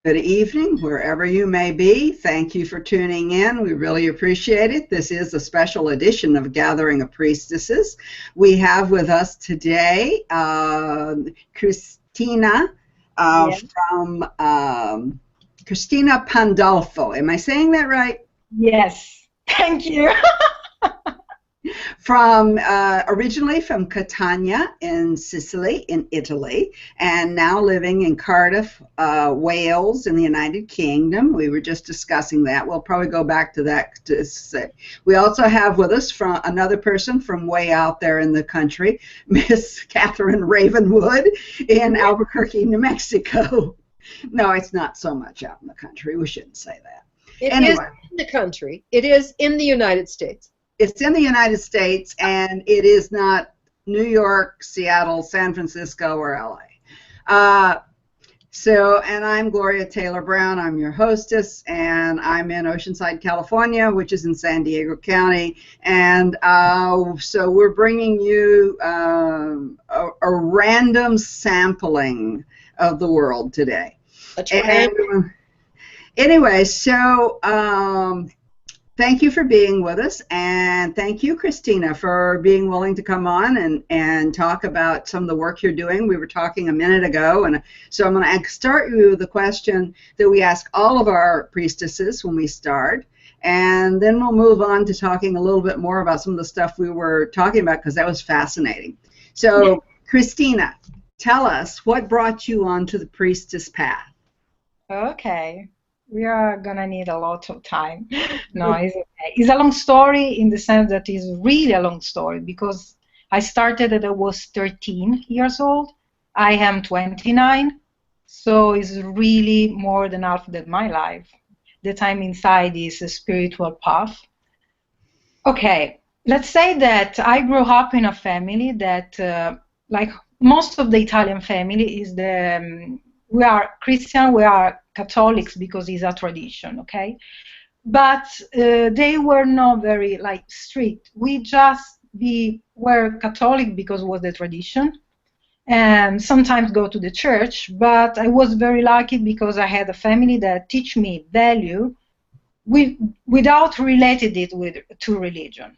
Good evening, wherever you may be. Thank you for tuning in. We really appreciate it. This is a special edition of Gathering of Priestesses. We have with us today Cristina from Cristina Pandolfo. Am I saying that right? Yes. Thank you. From originally from Catania in Sicily, in Italy, and now living in Cardiff, Wales, in the United Kingdom. We were just discussing that. We'll probably go back to that to say. We also have with us from another person from way out there in the country, Miss Catherine Ravenwood in Albuquerque, New Mexico. No, it's not so much out in the country. We shouldn't say that. It is in the country. It is in the United States. It's in the United States, and it is not New York, Seattle, San Francisco, or LA. And I'm Gloria Taylor Brown. I'm your hostess, and I'm in Oceanside, California, which is in San Diego County. And so we're bringing you a random sampling of the world today. That's right. Anyway, so thank you for being with us, and thank you, Cristina, for being willing to come on and talk about some of the work you're doing. We were talking a minute ago, and so I'm going to start you with the question that we ask all of our priestesses when we start, and then we'll move on to talking a little bit more about some of the stuff we were talking about, because that was fascinating. So, Cristina, tell us what brought you onto the priestess path. Okay. We are gonna need a lot of time. No, it's okay. It's a long story in the sense that it's really a long story, because I started at I was 13 years old. I am 29, so it's really more than half of my life. The time inside is a spiritual path. Okay, let's say that I grew up in a family that, like most of the Italian family, is we are Christian, we are Catholics because it's a tradition, okay? But they were not very strict. We just were Catholic because it was the tradition, and sometimes go to the church. But I was very lucky because I had a family that teach me value without related it to religion.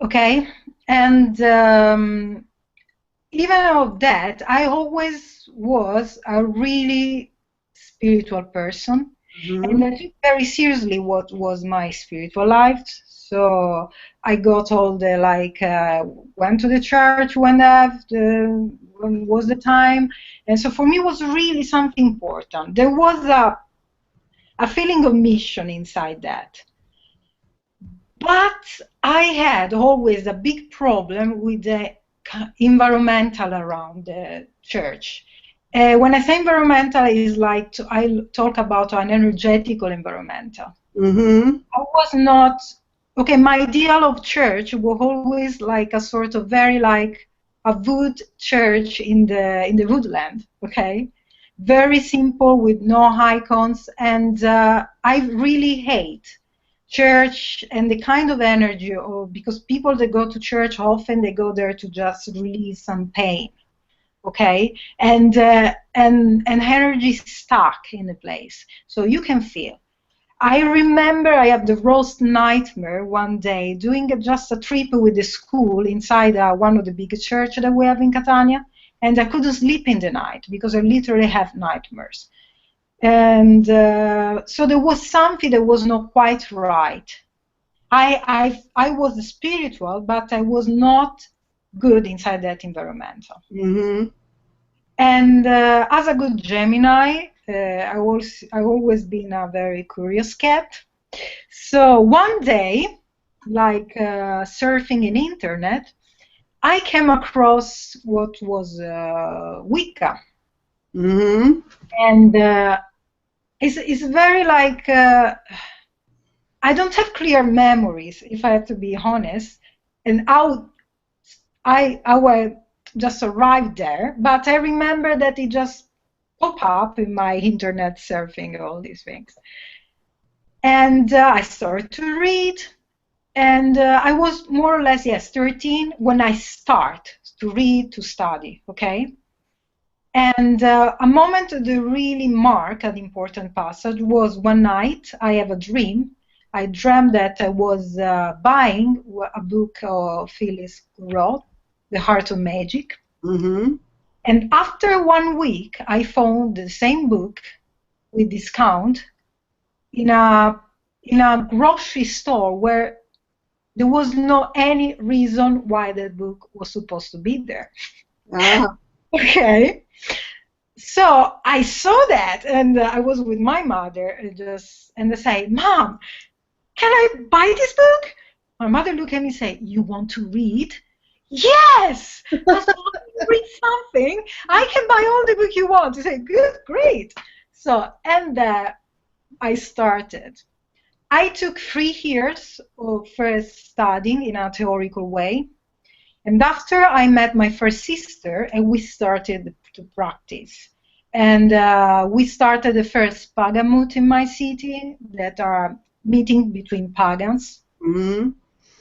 Okay, and even of that, I always was a really spiritual person, and I took very seriously what was my spiritual life. So I got all the went to the church when was the time, and so for me it was really something important. There was a feeling of mission inside that. But I had always a big problem with the environmental around the church. When I say environmental, is I talk about an energetical environmental. I was not okay. My ideal of church was always like a sort of very a wood church in the woodland. Okay, very simple with no icons, and I really hate church and the kind of energy, because people that go to church often they go there to just release some pain, okay, and energy stuck in a place, so you can feel. I remember I had the worst nightmare one day doing just a trip with the school inside one of the big churches that we have in Catania, and I couldn't sleep in the night because I literally have nightmares. And so there was something that was not quite right. I was spiritual, but I was not good inside that environmental. And as a good Gemini, I always been a very curious cat. So one day, surfing in internet, I came across what was Wicca. And it's very I don't have clear memories, if I have to be honest, and how I just arrived there, but I remember that it just popped up in my internet surfing, all these things. And I started to read, and I was more or less, yes, 13 when I start to read, to study, okay? And a moment that really marked an important passage was one night I have a dream. I dreamt that I was buying a book of Phyllis wrote, The Heart of Magic. Mm-hmm. And after 1 week, I found the same book with discount in a grocery store where there was no any reason why that book was supposed to be there. Okay. So I saw that, and I was with my mother, and I say, "Mom, can I buy this book?" My mother looked at me and say, "You want to read?" Yes, I want to read something. I can buy all the book you want. I say, "Good, great." So, and I started. I took 3 years of first studying in a theoretical way. And after I met my first sister, and we started to practice. And we started the first pagamut in my city, that are meeting between pagans. Mm-hmm.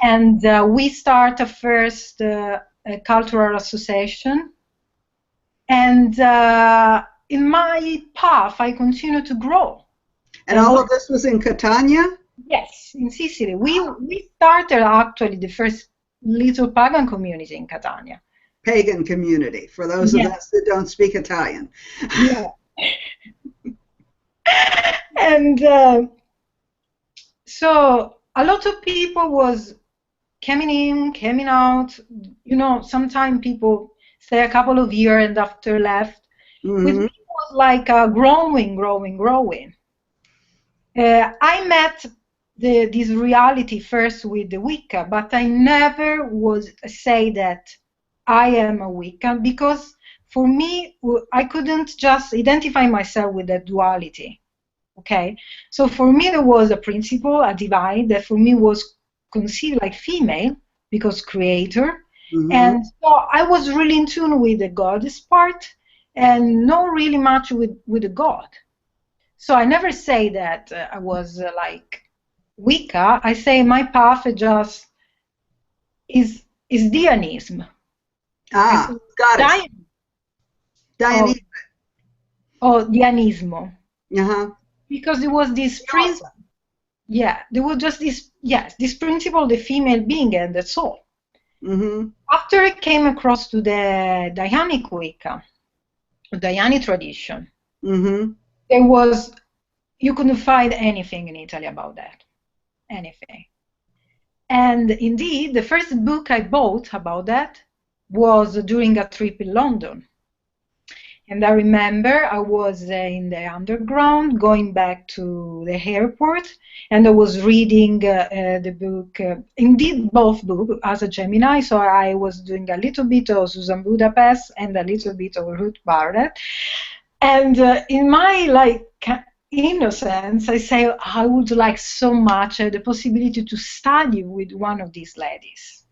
And we start a first a cultural association. And in my path, I continue to grow. And all of this was in Catania? Yes, in Sicily. We started actually the first little pagan community in Catania. Pagan community, for those of us that don't speak Italian. Yeah. And so a lot of people was coming in, coming out. You know, sometimes people stay a couple of years and after left. Mm-hmm. With me, it was like growing. I met this reality first with the Wicca, but I never was say that I am a Wicca, because for me, I couldn't just identify myself with that duality. Okay, so for me there was a principle, a divine, that for me was conceived like female because creator, and so I was really in tune with the goddess part and not really much with the god. So I never say that I was like Wicca. I say my path just is Dianism. Ah, goddess. Dianic. Oh, Dianismo. Uh-huh. Because there was this principle. Yeah, there was just this principle, the female being, and that's all. Mm-hmm. After I came across to the Dianic Wicca, the Dianic tradition, there was, you couldn't find anything in Italy about that. Anything. And indeed, the first book I bought about that was during a trip in London. And I remember I was in the underground going back to the airport, and I was reading the book, indeed both books, as a Gemini. So I was doing a little bit of Susan Budapest and a little bit of Ruth Barrett. And in my innocence, I say I would like so much the possibility to study with one of these ladies.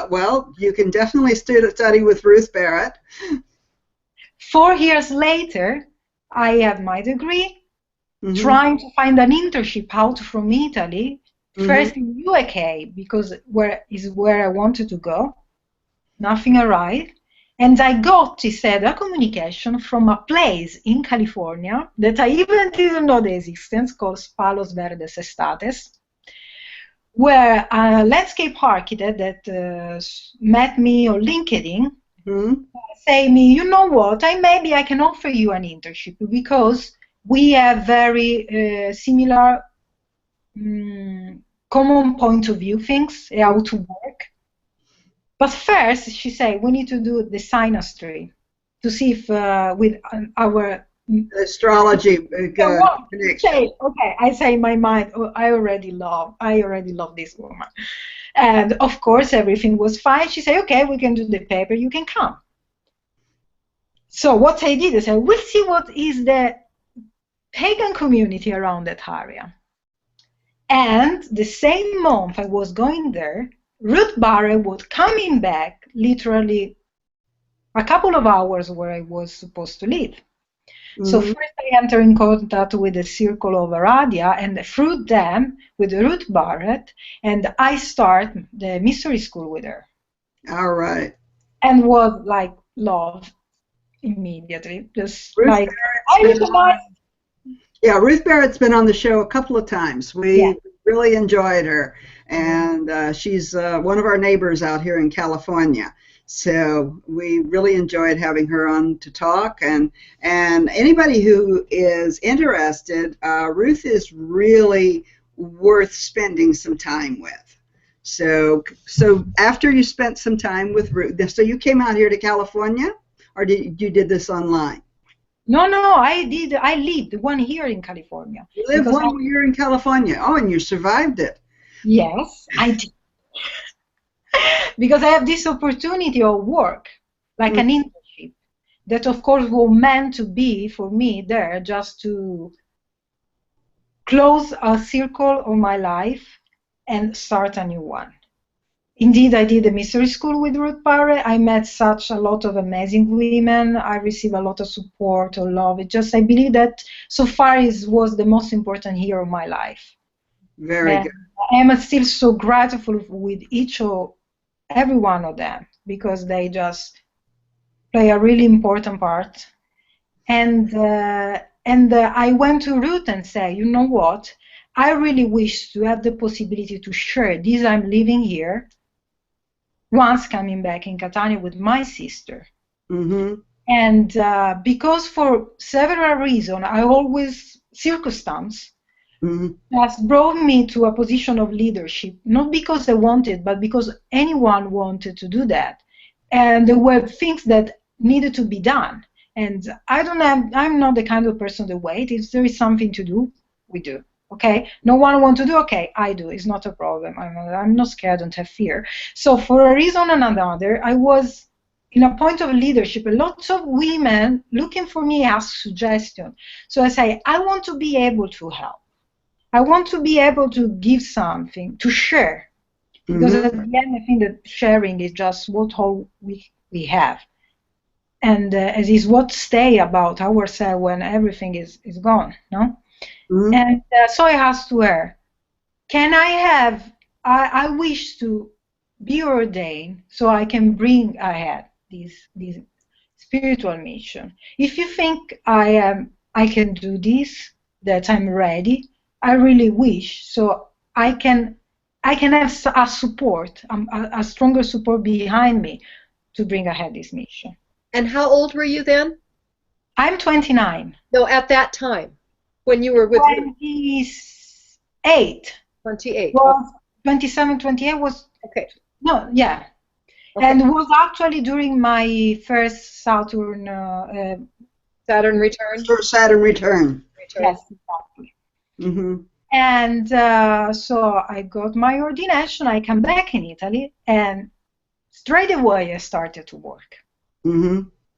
Well, you can definitely study with Ruth Barrett. 4 years later, I had my degree, trying to find an internship out from Italy, first in UK, because where I wanted to go. Nothing arrived. And I got, he said, a communication from a place in California that I even didn't know the existence, called Palos Verdes Estates, where a landscape architect that met me on LinkedIn say me, you know what, maybe I can offer you an internship because we have very similar common point of view things, how to work. But first, she said, we need to do the synastry to see if with our astrology connection. Okay, I say in my mind, oh, I already love this woman. And of course, everything was fine. She said, okay, we can do the paper, you can come. So what I did is I will see what is the pagan community around that area. And the same month I was going there, Ruth Barrett was coming back literally a couple of hours where I was supposed to live. So first I entered in contact with the Circle of Aradia, and through them with Ruth Barrett, and I start the mystery school with her. All right. And was like love. immediately. Just Ruth like, Barrett's been on, yeah, Ruth Barrett's been on the show a couple of times. We really enjoyed her, and she's one of our neighbors out here in California. So we really enjoyed having her on to talk, and anybody who is interested, Ruth is really worth spending some time with. So after you spent some time with Ruth, so you came out here to California, or you did this online? No, I lived 1 year in California. You lived 1 year in California. Oh, and you survived it. Yes, I did. Because I have this opportunity of work, like an internship, that of course was meant to be for me there just to close a circle of my life and start a new one. Indeed, I did a mystery school with Ruth Barrett. I met such a lot of amazing women. I received a lot of support or love. I believe that so far was the most important year of my life. Very good. I am still so grateful with every one of them, because they just play a really important part. And I went to Ruth and said, you know what? I really wish to have the possibility to share this. I'm living here, once coming back in Catania with my sister. And because for several reasons, circumstance has brought me to a position of leadership, not because I wanted, but because anyone wanted to do that. And there were things that needed to be done. And I'm not the kind of person that wait. If there is something to do, we do. Okay? No one wants to do, okay, I do. It's not a problem. I'm not scared, don't have fear. So for a reason or another, I was in a point of leadership. Lots of women looking for me ask suggestions. So I say, I want to be able to help. I want to be able to give something, to share. Because at the end, I think that sharing is just what all we have. And it is what stay about ourselves when everything is gone, no? And so I asked to her, can I have, I wish to be ordained so I can bring ahead this spiritual mission. If you think I can do this, that I'm ready, I really wish, so I can have a support, a stronger support behind me to bring ahead this mission. And how old were you then? I'm 29. No, at that time, when you were with 28. 28. Well, 27, 28 was... Okay. No, yeah. Okay. And it was actually during my first Saturn return? First Saturn return. Yes, exactly. And so I got my ordination. I came back in Italy, and straight away I started to work.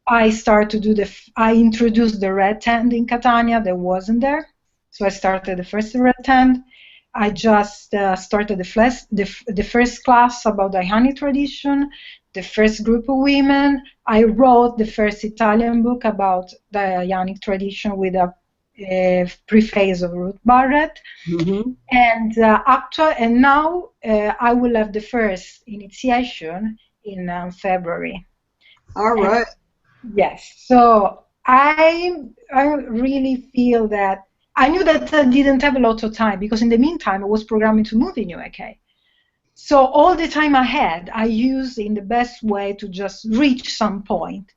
I started to do I introduced the red tent in Catania that wasn't there. So I started the first red tent. I just started the first class about the Dianic tradition, the first group of women. I wrote the first Italian book about the Dianic tradition with a preface of Ruth Barrett. And now I will have the first initiation in February. All right. Yes. So I really feel that I knew that I didn't have a lot of time, because in the meantime I was programming to move in UK. So all the time I had, I used in the best way to just reach some point,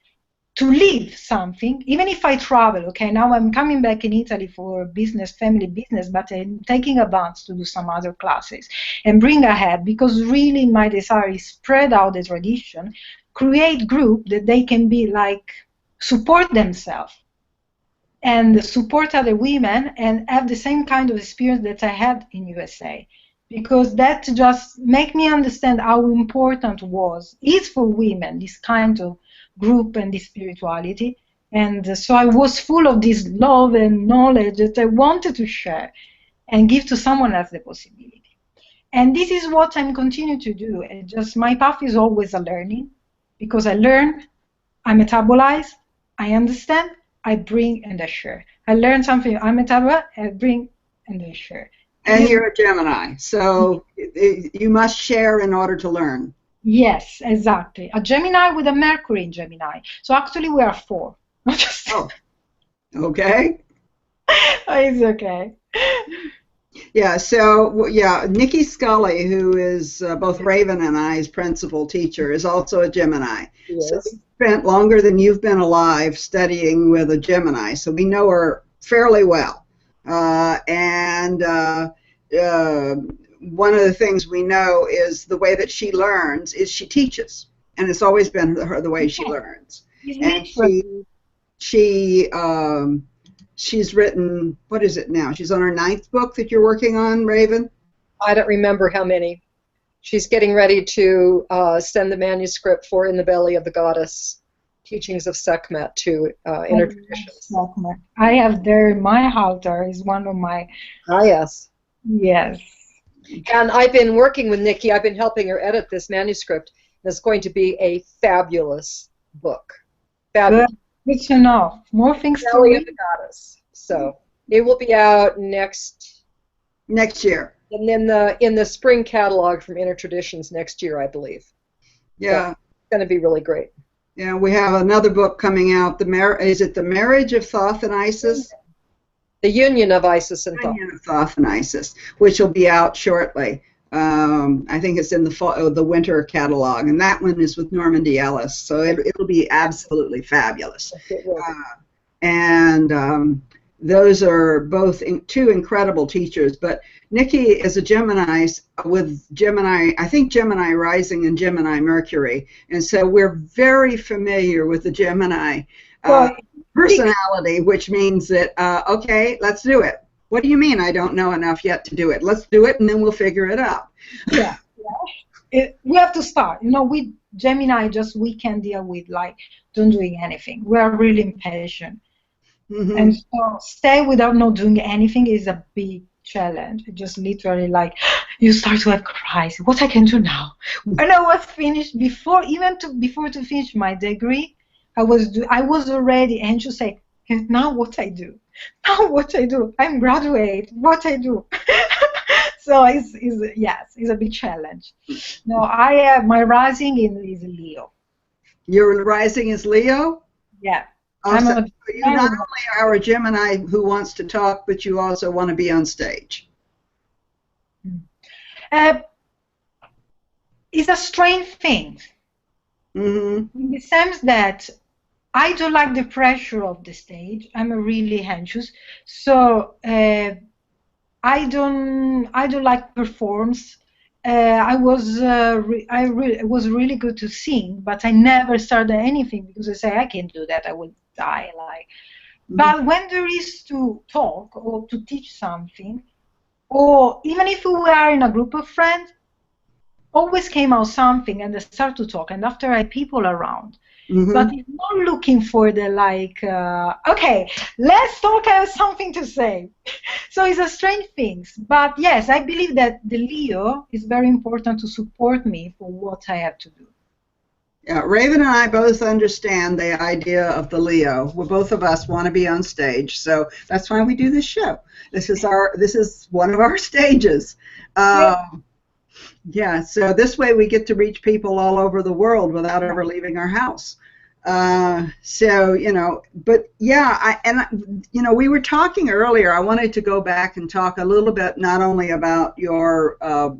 to leave something, even if I travel. Okay, now I'm coming back in Italy for business, family business, but I'm taking advance to do some other classes and bring ahead, because really my desire is spread out the tradition, create group that they can be like, support themselves and support other women and have the same kind of experience that I had in USA, because that just make me understand how important is for women this kind of group and this spirituality. And so I was full of this love and knowledge that I wanted to share and give to someone else the possibility. And this is what I'm continuing to do. And just my path is always a learning, because I learn, I metabolize, I understand, I bring and I share. I learn something, I metabolize, I bring and I share. And you're a Gemini, so you must share in order to learn. Yes, exactly. A Gemini with a Mercury in Gemini. So actually we are 4. Not just. Oh, okay. It's okay. Yeah, so yeah, Nikki Scully, who is both Raven and I's principal teacher, is also a Gemini. Yes. So we spent longer than you've been alive studying with a Gemini, so we know her fairly well. And one of the things we know is the way that she learns is she teaches, and it's always been the way she learns. And she's written, what is it now? She's on her 9th book that you're working on, Raven? I don't remember how many. She's getting ready to send the manuscript for In the Belly of the Goddess, Teachings of Sekhmet to Intertraditions. I have there, my altar is one of my... Ah, yes. Yes. And I've been working with Nikki. I've been helping her edit this manuscript. It's going to be a fabulous book. Fabulous. Good to know. More things to Belly read. of the Goddess. So it will be out next year. And then in the spring catalog from Intertraditions next year, I believe. Yeah. So it's going to be really great. Yeah, we have another book coming out. Is it The Marriage of Thoth and Isis? The Union of Isis and Thoth. Union of Thoth and Isis, which will be out shortly. I think it's in the fall, the winter catalog, and that one is with Normandy Ellis, so it'll be absolutely fabulous. And those are both two incredible teachers. But Nikki is a Gemini with Gemini, I think Gemini rising and Gemini Mercury, and so we're very familiar with the Gemini personality, which means that okay, let's do it. What do you mean I don't know enough yet to do it? Let's do it, and then we'll figure it out. Yeah. We have to start. You know, with Gemini, we can deal with, like, don't doing anything. We are really impatient. Mm-hmm. And so stay without not doing anything is a big challenge. Just literally, like, you start to have crisis. What I can do now? When I was finished, before to finish my degree, I was already anxious, like, now what I do? Now what I do? I'm graduate. What I do? So it's a big challenge. No, my rising is Leo. Your rising is Leo? Yeah. Also, you not only are a Gemini who wants to talk, but you also want to be on stage. It's a strange thing. Mm-hmm. In the sense that I don't like the pressure of the stage. I'm really anxious, so I don't like performs. It was really good to sing, but I never started anything because I say I can't do that. I will die. Like, mm-hmm. But when there is to talk or to teach something, or even if we are in a group of friends, always came out something, and they start to talk, and after I had people around. Mm-hmm. But it's not looking for the, like, okay, let's talk, I have something to say. So it's a strange thing. But yes, I believe that the Leo is very important to support me for what I have to do. Yeah, Raven and I both understand the idea of the Leo. Both of us want to be on stage, so that's why we do this show. This is one of our stages. Yeah, so this way we get to reach people all over the world without ever leaving our house. So, you know, but yeah, we were talking earlier, I wanted to go back and talk a little bit not only about your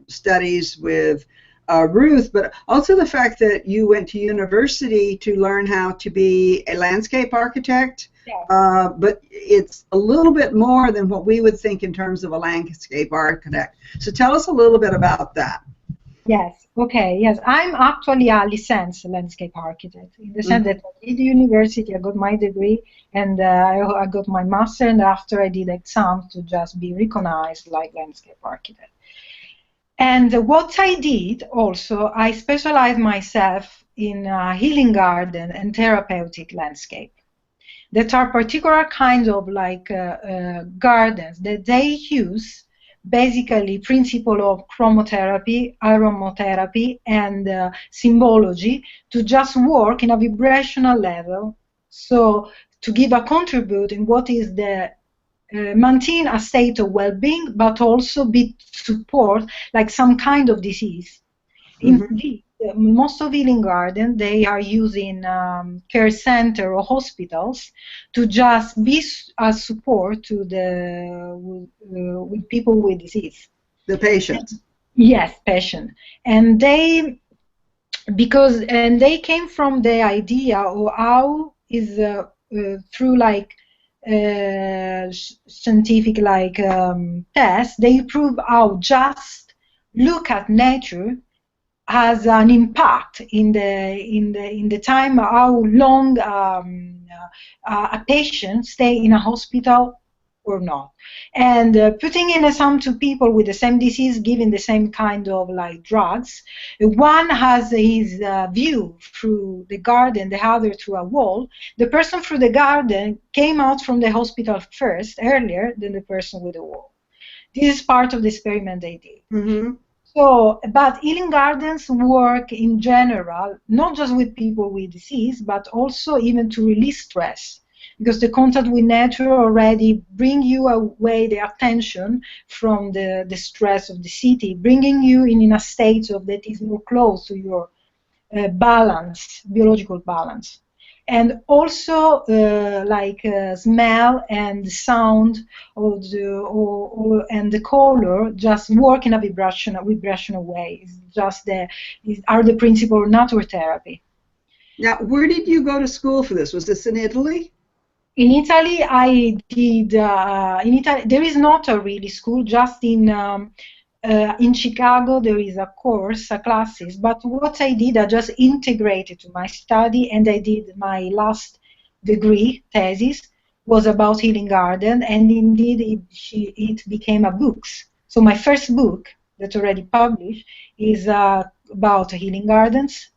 studies with Ruth, but also the fact that you went to university to learn how to be a landscape architect. Yeah. But it's a little bit more than what we would think in terms of a landscape architect. So tell us a little bit about that. Yes, okay, yes. I'm actually a licensed landscape architect in the sense that I did the university, I got my degree, and I got my master, and after I did exams to just be recognized like landscape architect. And what I did also, I specialized myself in healing garden and therapeutic landscape. That are particular kinds of like gardens that they use basically principle of chromotherapy, aromatherapy, and symbology to just work in a vibrational level. So to give a contribute in what is the maintain a state of well-being, but also be support like some kind of disease. Mm-hmm. most of healing garden, they are using care center or hospitals to just be a support to the with people with disease. The patients. Yes, patient, and they they came from the idea of how is through like scientific like tests, they prove how just look at nature has an impact in the time how long a patient stay in a hospital or not, and putting in some two people with the same disease, giving the same kind of like drugs. One has his view through the garden, the other through a wall. The person through the garden came out from the hospital first, earlier than the person with the wall. This is part of the experiment they did. Mm-hmm. So, but healing gardens work in general, not just with people with disease, but also even to release stress. Because the contact with nature already bring you away the attention from the stress of the city, bringing you in a state of that is more close to your balance, biological balance. And also smell and sound of the and the color just work in a vibrational way. It's just are the principle of nature therapy. Now, where did you go to school for this? Was this in Italy? In Italy, I did. In Italy, there is not a really school. Just in Chicago, there is a course, a classes. But what I did, I just integrated to my study, and I did my last degree thesis was about healing garden, and indeed it became a books. So my first book that already published is about healing gardens,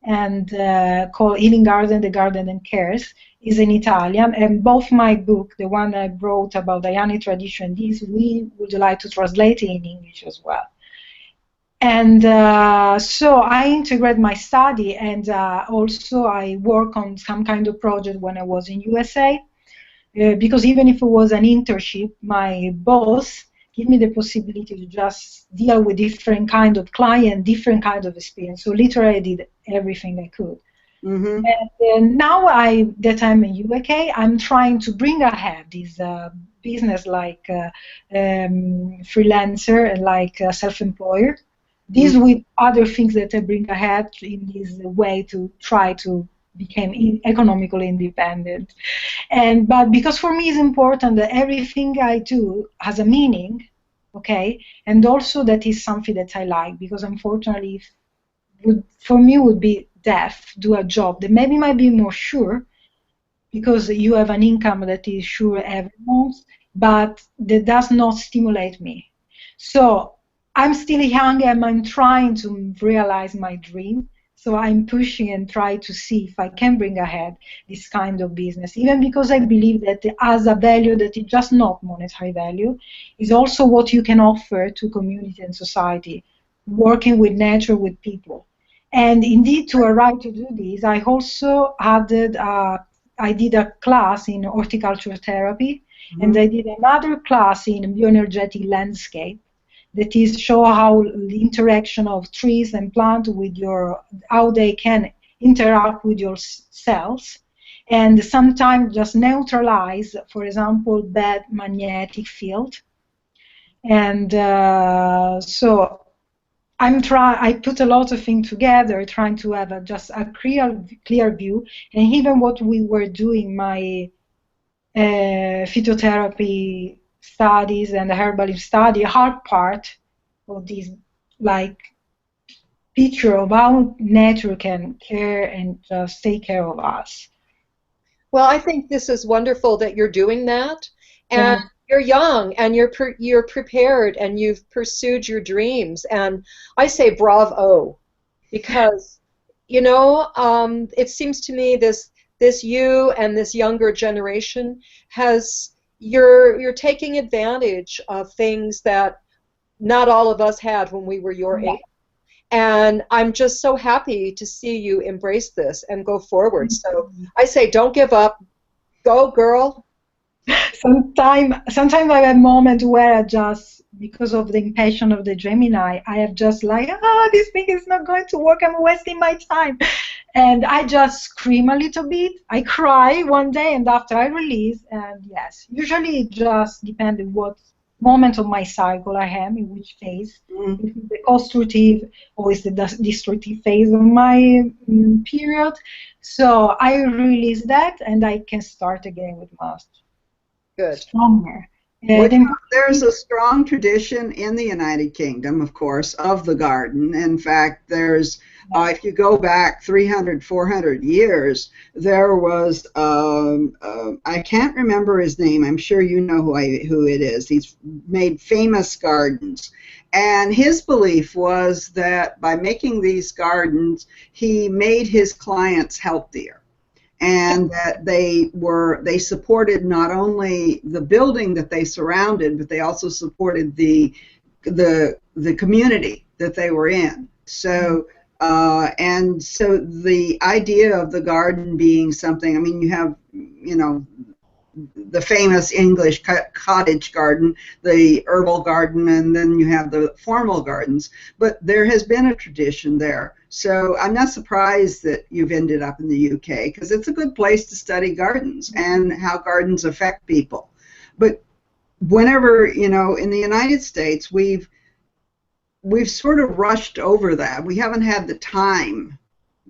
and called Healing Garden, the Garden and Cares, is in Italian, and both my book, the one I wrote about Dianic tradition, this we would like to translate it in English as well. And so I integrate my study, and also I work on some kind of project when I was in USA, because even if it was an internship, my boss gave me the possibility to just deal with different kind of client, different kind of experience. So literally I did everything I could. Mm-hmm. And now that I'm in UK, I'm trying to bring ahead this business like freelancer and like self-employer. This with other things that I bring ahead in this way to try to become economically independent. But because for me it's important that everything I do has a meaning, okay, and also that is something that I like, because unfortunately for me would be deaf, do a job that maybe might be more sure because you have an income that is sure every month, but that does not stimulate me. So I'm still young and I'm trying to realize my dream. So I'm pushing and try to see if I can bring ahead this kind of business, even because I believe that it has a value that is just not monetary value, is also what you can offer to community and society, working with nature, with people. And indeed, to arrive to do this, I also added, I did a class in horticulture therapy, and I did another class in bioenergetic landscape, that is show how the interaction of trees and plants with how they can interact with your cells, and sometimes just neutralize, for example, bad magnetic field. And so I put a lot of things together, trying to have just a clear view, and even what we were doing, my phytotherapy studies and the herbalism study are part of this like picture of how nature can care and just take care of us. Well, I think this is wonderful that you're doing that, and you're young, and you're prepared, and you've pursued your dreams, and I say bravo, because you know it seems to me this you and this younger generation you're taking advantage of things that not all of us had when we were your age. And I'm just so happy to see you embrace this and go forward. So I say don't give up. Go, girl. Sometimes I have moments where I just because of the impatience of the Gemini, I have just like, this thing is not going to work, I'm wasting my time. And I just scream a little bit, I cry one day, and after I release, and yes, usually it just depends on what moment of my cycle I am, in which phase, if it's the constructive or is the destructive phase of my period. So I release that, and I can start again with much stronger. There's a strong tradition in the United Kingdom, of course, of the garden. In fact, there's, if you go back 300, 400 years, there was, I can't remember his name, I'm sure you know who it is. He's made famous gardens. And his belief was that by making these gardens, he made his clients healthier. And that they supported not only the building that they surrounded, but they also supported the community that they were in. So and so the idea of the garden being something, I mean, you have, you know, the famous English cottage garden, the herbal garden, and then you have the formal gardens. But there has been a tradition there. So I'm not surprised that you've ended up in the UK, because it's a good place to study gardens and how gardens affect people. But whenever, you know, in the United States, we've sort of rushed over that. We haven't had the time.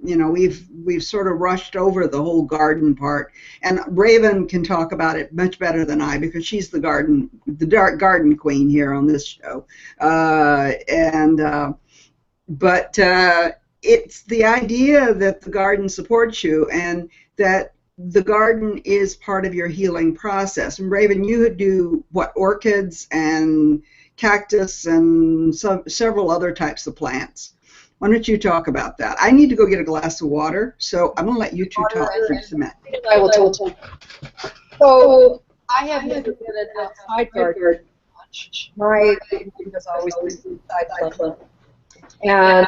You know, we've sort of rushed over the whole garden part, and Raven can talk about it much better than I, because she's the garden queen here on this show. But it's the idea that the garden supports you, and that the garden is part of your healing process. And Raven, you do what, orchids and cactus and several other types of plants. Why don't you talk about that? I need to go get a glass of water, so I'm going to let you two talk for just a minute. I will tell you. So I have never been an outside gardener much. My garden has always been inside plant. And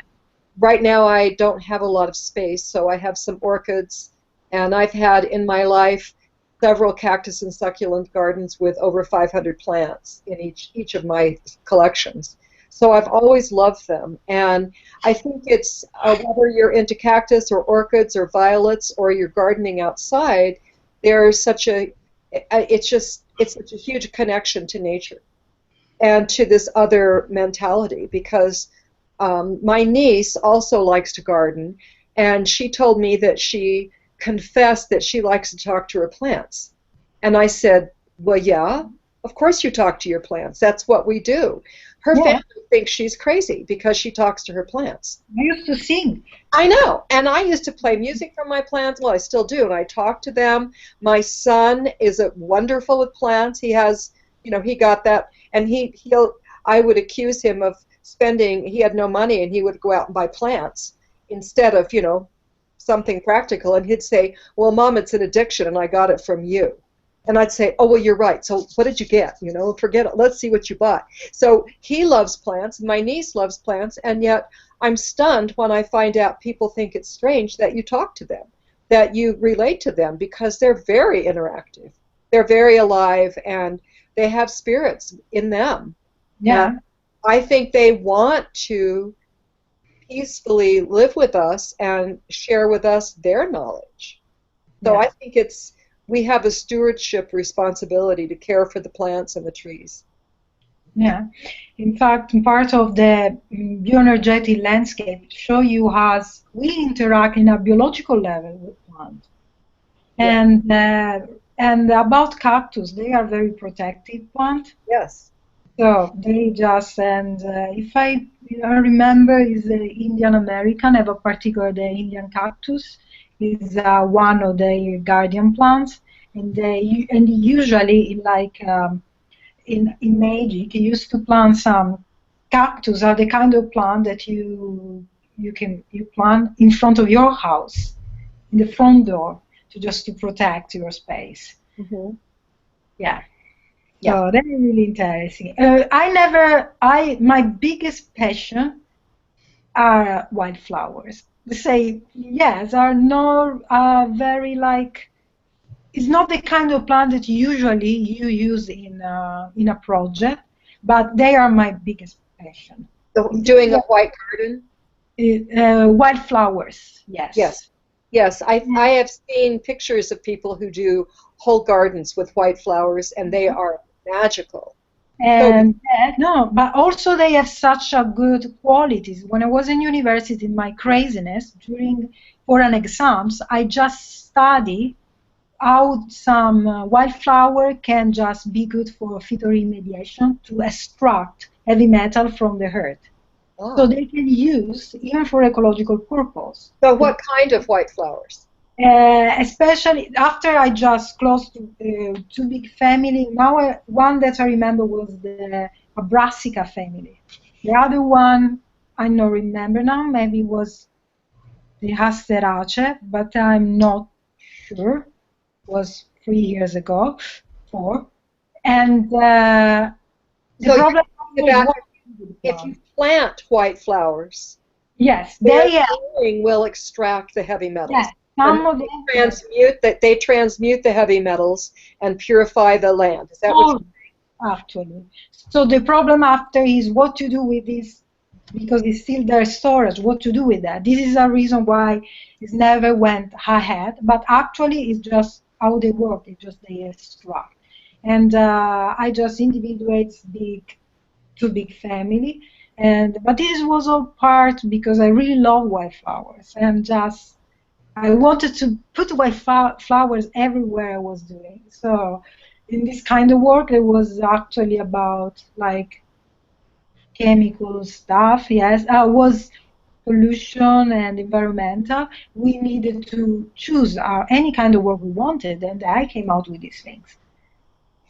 right now I don't have a lot of space, so I have some orchids, and I've had in my life several cactus and succulent gardens with over 500 plants in each of my collections. So I've always loved them, and I think it's whether you're into cactus or orchids or violets or you're gardening outside, there's such a it's such a huge connection to nature and to this other mentality, because my niece also likes to garden, and she told me that she confessed that she likes to talk to her plants, and I said, well, yeah, of course you talk to your plants. That's what we do. Her family thinks she's crazy because she talks to her plants. I used to sing. I know, and I used to play music from my plants. Well, I still do, and I talk to them. My son is wonderful with plants. He has, you know, he got that, and I would accuse him of spending, he had no money, and he would go out and buy plants instead of, you know, something practical, and he'd say, well, Mom, it's an addiction, and I got it from you. And I'd say, oh, well, you're right. So what did you get? You know, forget it. Let's see what you bought. So he loves plants, and my niece loves plants, and yet I'm stunned when I find out people think it's strange that you talk to them, that you relate to them, because they're very interactive. They're very alive, and they have spirits in them. Yeah. And I think they want to peacefully live with us and share with us their knowledge. So I think we have a stewardship responsibility to care for the plants and the trees. Yeah. In fact, part of the bioenergetic landscape show you how we interact in a biological level with plants. And about cactus, they are very protective plant. Yes. So they just, and if I remember, is the Indian American have a particular, the Indian cactus is one of the guardian plants, and usually like in magic, you used to plant some cactus are the kind of plant that you plant in front of your house, in the front door, to protect your space. Mm-hmm. Yeah. So that's really interesting. My biggest passion are wildflowers. They say, yes, are not very like, it's not the kind of plant that usually you use in a project, but they are my biggest passion. Doing a white garden? Wildflowers, yes. Yes. Yes, I have seen pictures of people who do whole gardens with white flowers, and they are magical. And no, but also they have such a good qualities. When I was in university, in my craziness for an exams, I just study how some wildflower can just be good for phytoremediation to extract heavy metal from the earth. Oh. So they can use even for ecological purpose. So what kind of white flowers? Especially after I just closed two big family. Now one that I remember was the Brassica family. The other one I don't remember now. Maybe it was the Hasterace, but I'm not sure. It was 3 years ago, 4. And the problem is if you plant white flowers, yes, their growing will extract the heavy metals. Yes. Some of them they transmute the heavy metals and purify the land. Is that what you're saying? Actually. So the problem after is what to do with this, because it's still their storage, what to do with that. This is a reason why it never went ahead, but actually it's just how they work, it's just they extract. And I just individuate two big family, but this was all part because I really love wildflowers, and just I wanted to put wildflowers everywhere I was doing. So in this kind of work, it was actually about like chemical stuff. Yes, was pollution and environmental. We needed to choose any kind of work we wanted, and I came out with these things.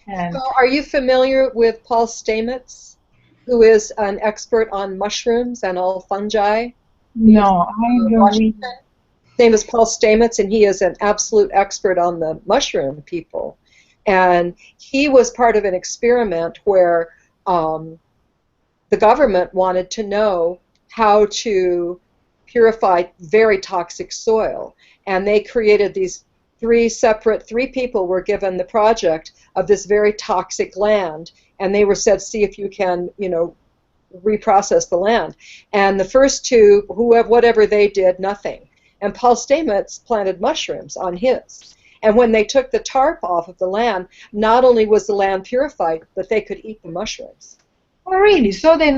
And so are you familiar with Paul Stamets, who is an expert on mushrooms and all fungi? No, I don't read. His name is Paul Stamets, and he is an absolute expert on the mushroom people. And he was part of an experiment where the government wanted to know how to purify very toxic soil. And they created these three people were given the project of this very toxic land. And they were said, see if you can, reprocess the land. And the first two, whatever they did, nothing. And Paul Stamets planted mushrooms on his. And when they took the tarp off of the land, not only was the land purified, but they could eat the mushrooms. Oh, really? So they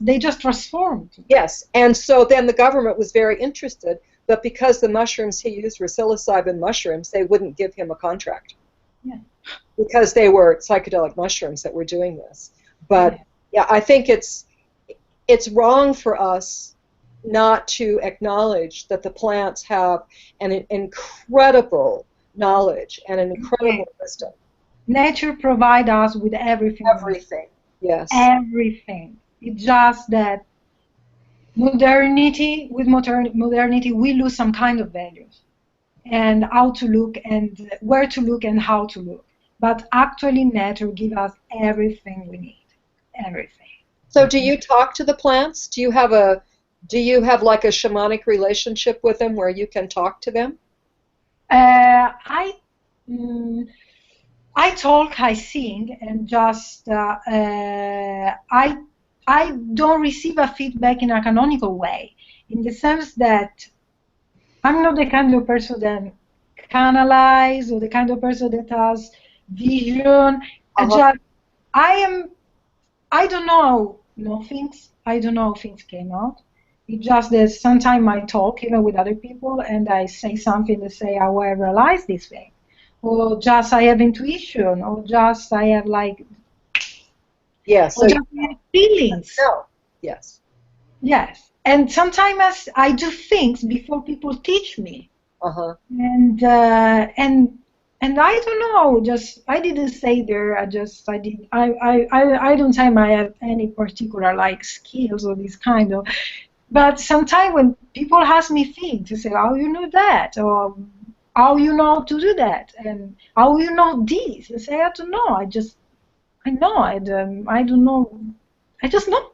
they just transformed? Yes. And so then the government was very interested, but because the mushrooms he used were psilocybin mushrooms, they wouldn't give him a contract. Yeah. Because they were psychedelic mushrooms that were doing this. But yeah, I think it's wrong for us not to acknowledge that the plants have an incredible knowledge and an incredible wisdom. Nature provides us with everything. Everything, yes. Everything. It's just that with modernity, we lose some kind of values and how to look and where to look and how to look. But actually, nature gives us everything we need. Everything. So do you talk to the plants? Do you have like a shamanic relationship with them where you can talk to them? I talk, I sing, and just I don't receive a feedback in a canonical way, in the sense that I'm not the kind of person that canalize or the kind of person that has vision. I don't know things. I don't know how things came out. It's just that sometimes I talk, with other people, and I say something to say how I realize this thing, or just I have intuition, or just I have yes, or just I have feelings. No. Yes. Yes, and sometimes I do things before people teach me. And I don't know. Just I didn't say there. I did. I don't say I have any particular skills or this kind of. But sometimes when people ask me things, they say, "How you know that?" or "How you know to do that?" and "How you know this?" I say, "I don't know. I know. I don't know. I just know."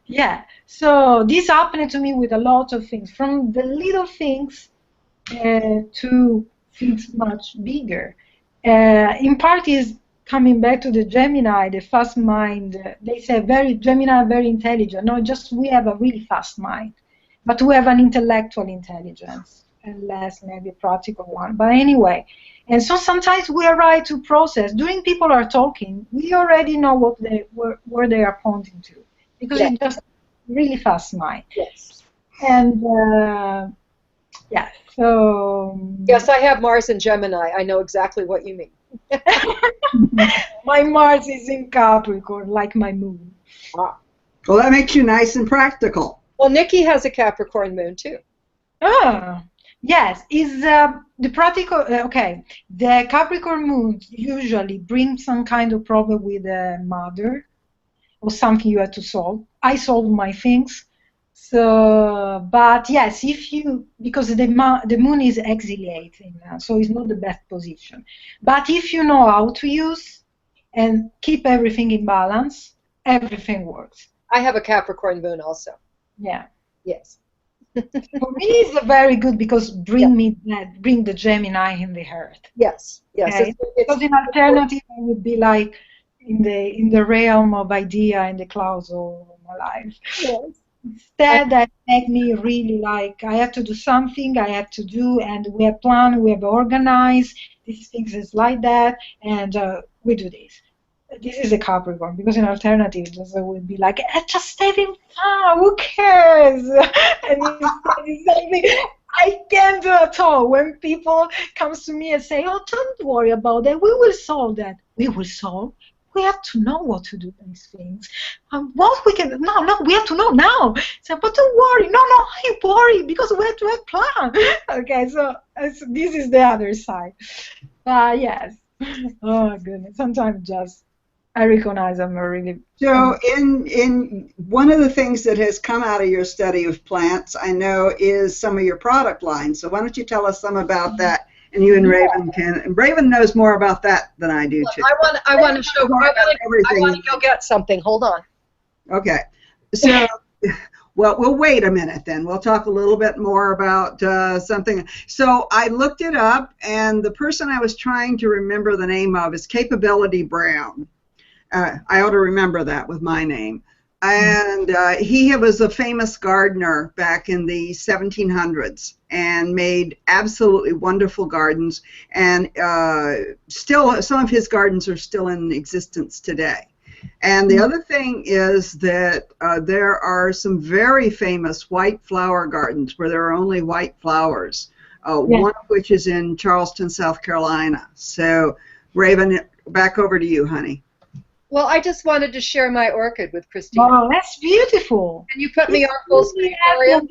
Yeah. So this happened to me with a lot of things, from the little things to things much bigger. In part is coming back to the Gemini, the fast mind, they say Gemini are very intelligent. No, just we have a really fast mind, but we have an intellectual intelligence and less maybe a practical one. But anyway, and so sometimes we are right to process. During people are talking, we already know what where they are pointing to, because it's just really fast mind. Yes. And yeah, so yes, I have Mars in Gemini. I know exactly what you mean. my Mars is in Capricorn, like my moon. Ah. Well, that makes you nice and practical. Well, Nikki has a Capricorn moon too. Ah, yes. Is the practical okay? The Capricorn moon usually brings some kind of problem with the mother, or something you have to solve. I solve my things. So, but yes, if you, because the moon is exiliating, so it's not the best position. But if you know how to use and keep everything in balance, everything works. I have a Capricorn moon also. Yeah. Yes. For me, it's very good because bring the Gemini in the earth. Yes. Yes. Okay? Because in alternative, I would be like in the realm of idea and the clouds all my life. Yes. Instead, that make me really like I have to do something, I have to do, and we have planned, we have organized, these things is like that, and we do this. This is a Capricorn, because in alternative, it would be like, just having fun, who cares? And I can't do at all. When people comes to me and say, oh, don't worry about that, we will solve that. We will solve. We have to know what to do these things. What we can we have to know now. So, but don't worry, I worry because we have to have plan. Okay, so this is the other side. Yes. Oh goodness. Sometimes just I recognize I'm a really. So in one of the things that has come out of your study of plants, I know, is some of your product lines. So why don't you tell us some about that? And you and Raven can. And Raven knows more about that than I do too. I want to show. I want to go get something. Hold on. Okay. So, well, we'll wait a minute then. We'll talk a little bit more about something. So I looked it up, and the person I was trying to remember the name of is Capability Brown. I ought to remember that with my name. And he was a famous gardener back in the 1700s and made absolutely wonderful gardens, and still some of his gardens are still in existence today. And the other thing is that there are some very famous white flower gardens where there are only white flowers, one of which is in Charleston, South Carolina. So, Raven, back over to you, honey. Well, I just wanted to share my orchid with Cristina. Oh, that's beautiful. Can you put me on full screen, Gloria?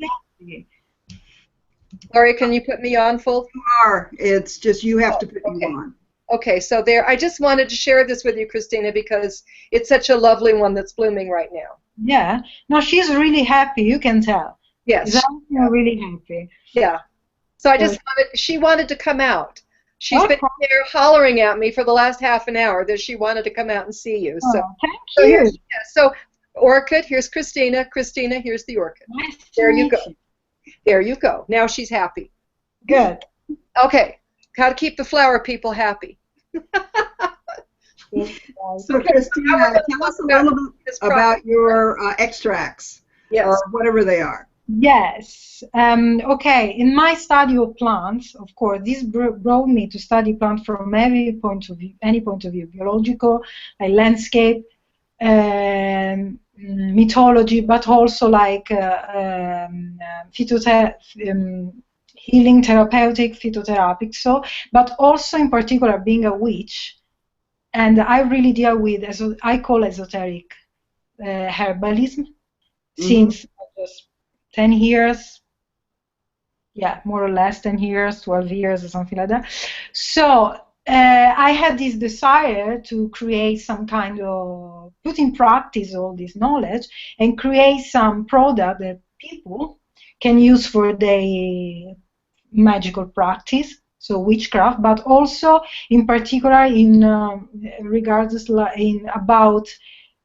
Gloria, can you put me on full? You are. It's just you have to put me on. Okay, so there. I just wanted to share this with you, Cristina, because it's such a lovely one that's blooming right now. Yeah. No, she's really happy. You can tell. Yes. She's really happy. Yeah. So I just she wanted to come out. She's been there hollering at me for the last half an hour that she wanted to come out and see you. So, thank you. So orchid, here's Cristina. Cristina, here's the orchid. Nice there you go. There you go. Now she's happy. Good. Okay. How to keep the flower people happy. So Cristina, tell us a little bit about your extracts, or whatever they are. Yes. Okay. In my study of plants, of course, this brought me to study plants from any point of view, biological, like landscape, mythology, but also like healing, therapeutic, phytotherapeutic. So, but also in particular, being a witch, and I really deal with, as I call esoteric herbalism, since just 10 years, yeah, more or less 10 years, 12 years or something like that. So I had this desire to create some kind of, put in practice all this knowledge and create some product that people can use for their magical practice, so witchcraft, but also in particular in regards in about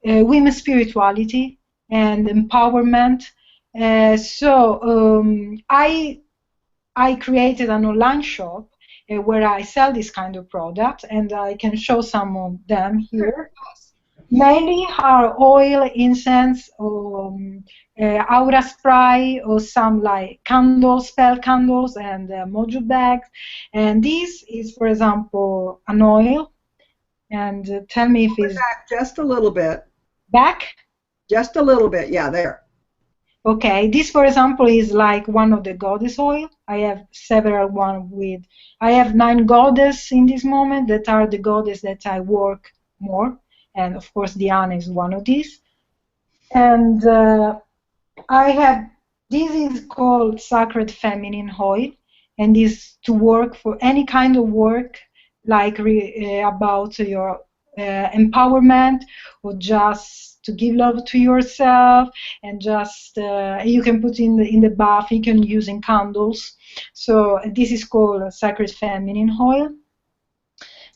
women's spirituality and empowerment. I created an online shop, where I sell this kind of product, and I can show some of them here. Mainly are oil, incense, or aura spray, or some like candles, spell candles, and mojo bags. And this is, for example, an oil. And tell me if it's back just a little bit. Back? Just a little bit, yeah, there. Okay, this, for example, is like one of the goddess oil. I have several one with. I have 9 goddess in this moment that are the goddess that I work more. And of course, Diana is one of these. And I have, this is called Sacred Feminine Oil, and is to work for any kind of work, like about your empowerment, or just to give love to yourself, and just you can put in the bath, you can use in candles. So this is called Sacred Feminine Oil.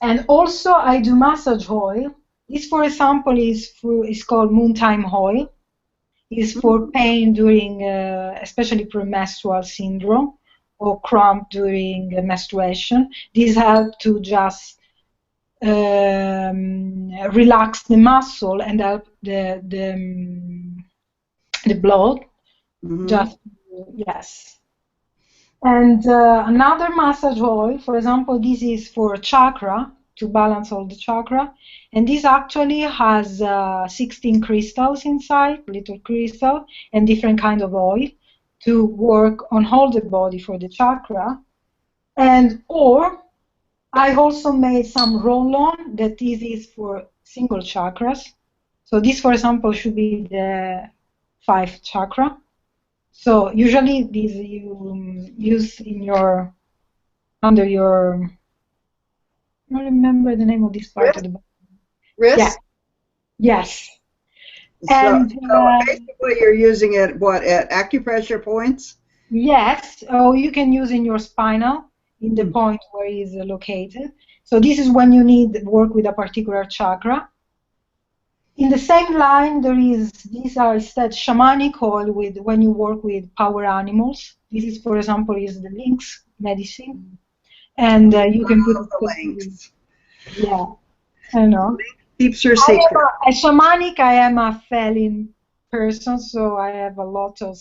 And also I do massage oil. This, for example, is called Moontime Oil. It's for pain during, especially premenstrual syndrome, or cramp during menstruation. These help to just relax the muscle and help the blood. Just yes. And another massage oil, for example, this is for chakra, to balance all the chakra, and this actually has 16 crystals inside, little crystal, and different kind of oil to work on all the body for the chakra. And or I also made some roll-on that this is for single chakras. So this, for example, should be the 5th chakra. So usually these you use in your under your. I don't remember the name of this part of the body. Wrist? Yeah. Yes. So, And so basically you're using it, what, at acupressure points? yes. Oh, you can use in your spinal, in the point where it is located. So this is when you need work with a particular chakra. In the same line, there is, these are instead shamanic oil with when you work with power animals. This is, for example, is the lynx medicine. And you can put the links. Yeah, I know. Keeps your secret. A shamanic, I am a feline person, so I have a lot of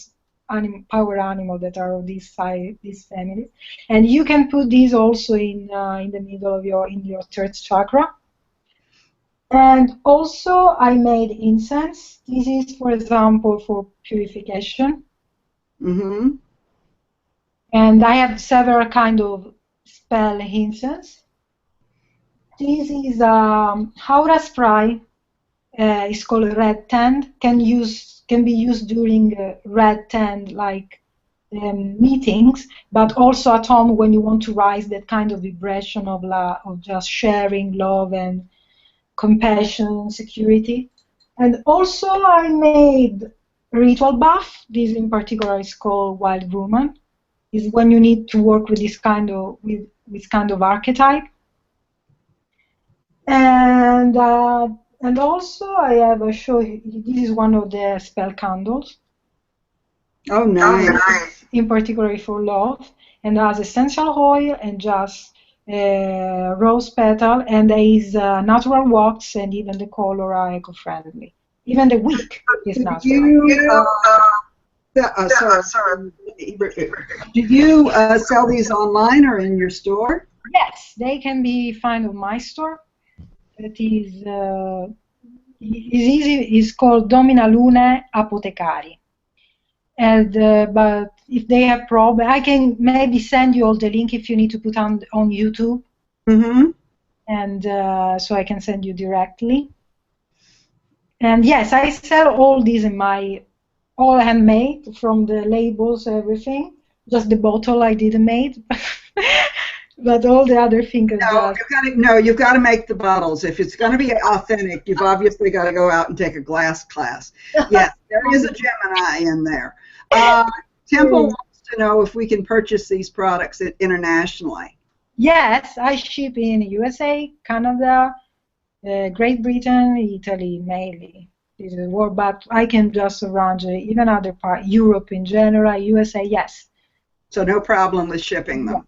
power animals that are of this side, this family. And you can put these also in the middle of your 3rd chakra. And also, I made incense. This is, for example, for purification. And I have several kind of spell incense. This is aura spray. It's called red tent. Can be used during red tent like meetings, but also at home when you want to raise that kind of vibration of just sharing, love, and compassion, security. And also I made ritual bath. This in particular is called Wild Woman. Is when you need to work with this kind of archetype. And also I have a show. This is one of the spell candles. Oh, nice. In particular for love, and has essential oil and just rose petal, and there is natural wax, and even the color are eco-friendly. Even the wick is natural. Do you sell these online or in your store? Yes, they can be found on my store. It is easy. It's called Domina Lune Apotecari. And but if they have problem, I can maybe send you all the link if you need to put on YouTube. And so I can send you directly. And yes, I sell all these in my all handmade, from the labels, everything. Just the bottle I didn't make, but all the other things. You've got to make the bottles. If it's going to be authentic, you've obviously got to go out and take a glass class. Yes, there is a Gemini in there. Temple wants to know if we can purchase these products internationally. Yes, I ship in USA, Canada, Great Britain, Italy mainly. This is the world, but I can just arrange even other part, Europe in general, USA, yes. So no problem with shipping them.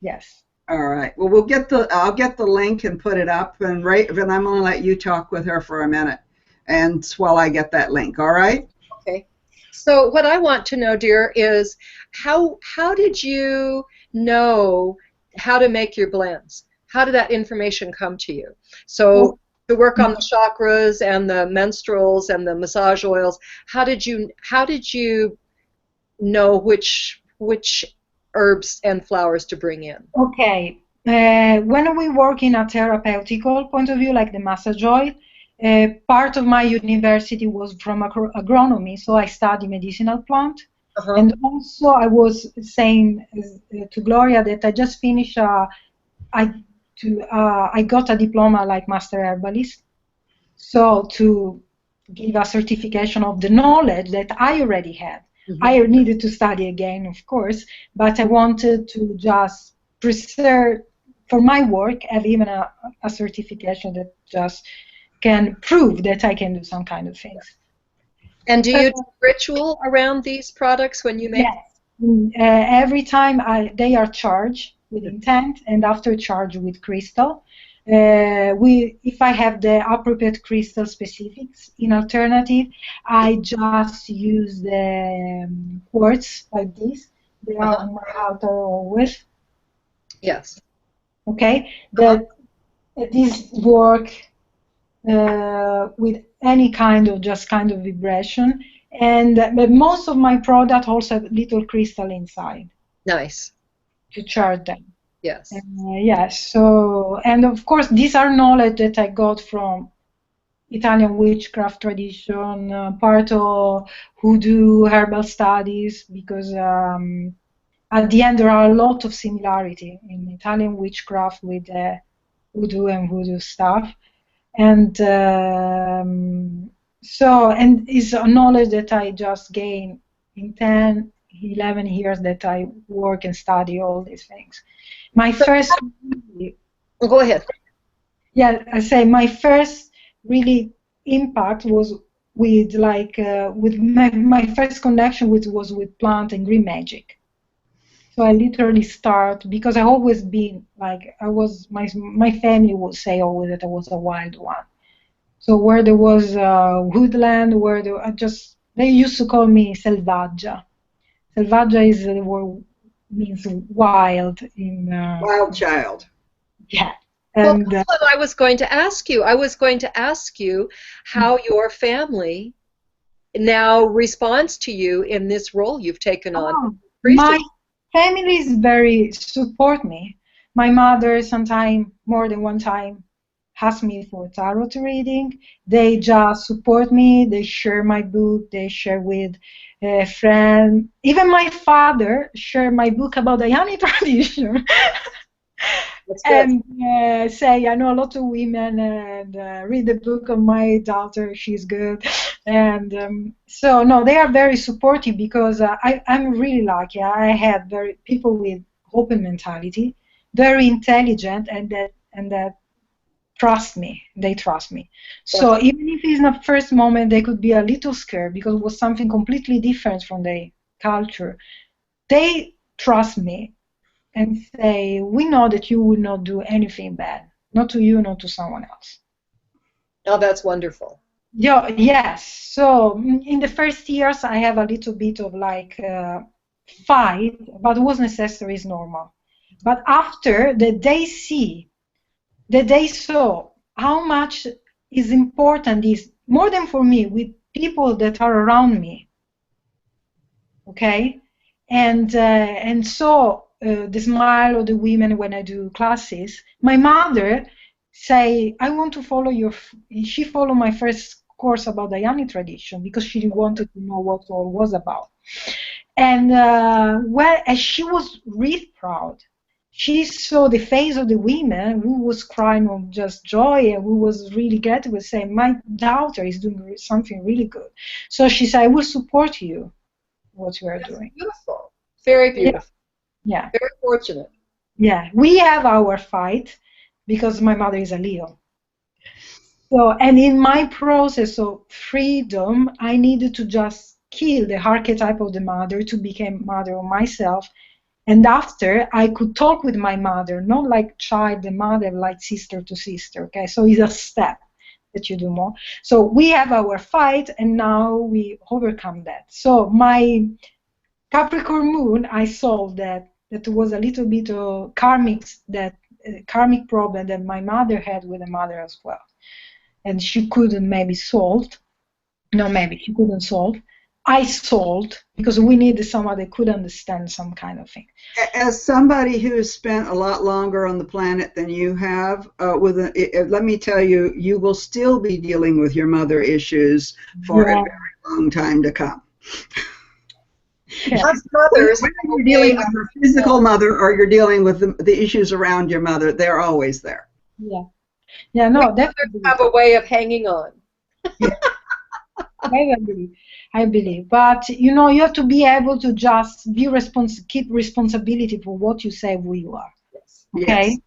Yes. All right. Well, I'll get the link and put it up, and then I'm going to let you talk with her for a minute, and while I get that link. All right. Okay. So what I want to know, dear, is how did you know how to make your blends? How did that information come to you? So to work on the chakras and the menstruals and the massage oils, how did you know which herbs and flowers to bring in? Okay. When we work in a therapeutical point of view, like the massage oil, part of my university was from agronomy, so I studied medicinal plant. And also I was saying to Gloria that I just finished, I got a diploma like master herbalist, so to give a certification of the knowledge that I already had. I needed to study again, of course, but I wanted to just preserve, for my work, have even a certification that just can prove that I can do some kind of things. And do you do ritual around these products when you make them? Yes. Every time they are charged with intent and after charged with crystal. If I have the appropriate crystal specifics, in alternative, I just use the quartz like this. They are on my altar always. Yes. Okay. This work with any kind of vibration, but most of my product also have little crystal inside. Nice. To charge them. Yes. Yes. So, and of course, these are knowledge that I got from Italian witchcraft tradition, part of hoodoo herbal studies, because at the end there are a lot of similarity in Italian witchcraft with hoodoo and voodoo stuff, and and it's a knowledge that I just gained in 10, 11 years that I work and study all these things. My first... Go ahead. Yeah, I say my first really impact was with my first connection was with plant and green magic. So I literally start, because I always been like, my family would say always that I was a wild one. So where there was woodland, they used to call me selvaggia. Selvaggia is the word, means wild in wild child. Yeah. And well, that's what I was going to ask you. I was going to ask you how your family now responds to you in this role you've taken on. My family is very support me. My mother sometimes, more than one time, asked me for tarot reading. They just support me. They share my book. They share with a friend. Even my father shared my book about the Dianic tradition. And say, I know a lot of women, and read the book of my daughter, she's good. And so, no, they are very supportive, because I'm really lucky. I had people with open mentality, very intelligent, and that trust me. They trust me. So even if in the first moment they could be a little scared because it was something completely different from their culture, they trust me and say, we know that you will not do anything bad, not to you, not to someone else. Oh, that's wonderful. Yeah, yes. So in the first years, I have a little bit of fight, but it was necessary, it's normal. But after that, they saw how much is important is more than for me, with people that are around me. Okay, and so. The smile of the women when I do classes. My mother say, I want to follow she followed my first course about the Dianic tradition because she wanted to know what it all was about. And as she was really proud, she saw the face of the women who was crying of just joy and who was really grateful, saying, my daughter is doing something really good. So she said, I will support you, what you are doing. Beautiful. Very beautiful. Yeah. Very fortunate. Yeah, we have our fight because my mother is a Leo. So, and in my process of freedom, I needed to just kill the archetype of the mother to become mother of myself And after, I could talk with my mother, not like child and mother, like sister to sister. Okay, so it's a step that you do more. So we have our fight, and now we overcome that. So my Capricorn moon, I solved that. That was a little bit of karmic problem that my mother had with the mother as well, and she couldn't maybe solve. No, maybe she couldn't solve. I solved because we needed someone that could understand some kind of thing. As somebody who's spent a lot longer on the planet than you have, let me tell you, you will still be dealing with your mother issues for a very long time to come. Yeah. Us mothers, Whether you're dealing with your physical mother or you're dealing with the issues around your mother, they're always there. Yeah. Yeah, no, definitely. have a way of hanging on. I believe. But, you know, you have to be able to just keep responsibility for what you say, who you are. Yes. Okay? Yes.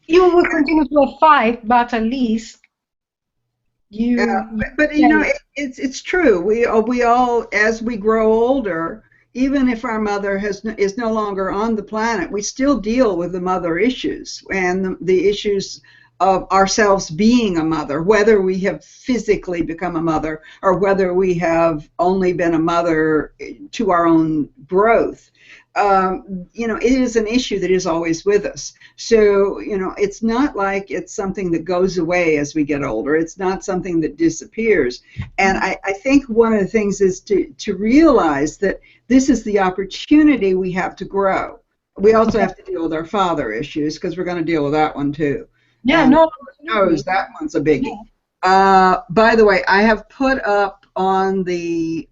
You will continue to fight, but at least but you know, it's true. We all, as we grow older, even if our mother is no longer on the planet, we still deal with the mother issues and the issues of ourselves being a mother, whether we have physically become a mother or whether we have only been a mother to our own growth. You know, it is an issue that is always with us. So, you know, it's not like it's something that goes away as we get older. It's not something that disappears. And I think one of the things is to realize that this is the opportunity we have to grow. We also have to deal with our father issues because we're going to deal with that one too. Yeah, and no. Knows that one's a biggie. Yeah. By the way, I have put up on the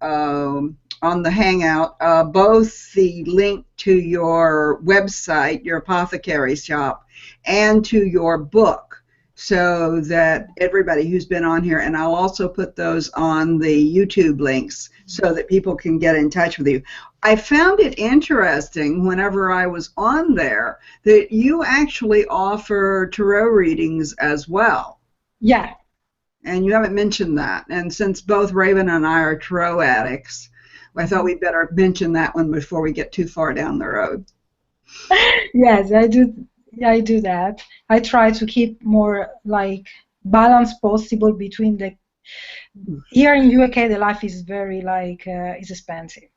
Hangout both the link to your website, your apothecary shop, and to your book, so that everybody who's been on here, and I'll also put those on the YouTube links so that people can get in touch with you. I found it interesting whenever I was on there that you actually offer tarot readings as well. Yeah. And you haven't mentioned that. And since both Raven and I are tarot addicts, I thought we'd better mention that one before we get too far down the road. Yes, I do. I do that. I try to keep more like balance possible between the. Here in UK, the life is very like is expensive.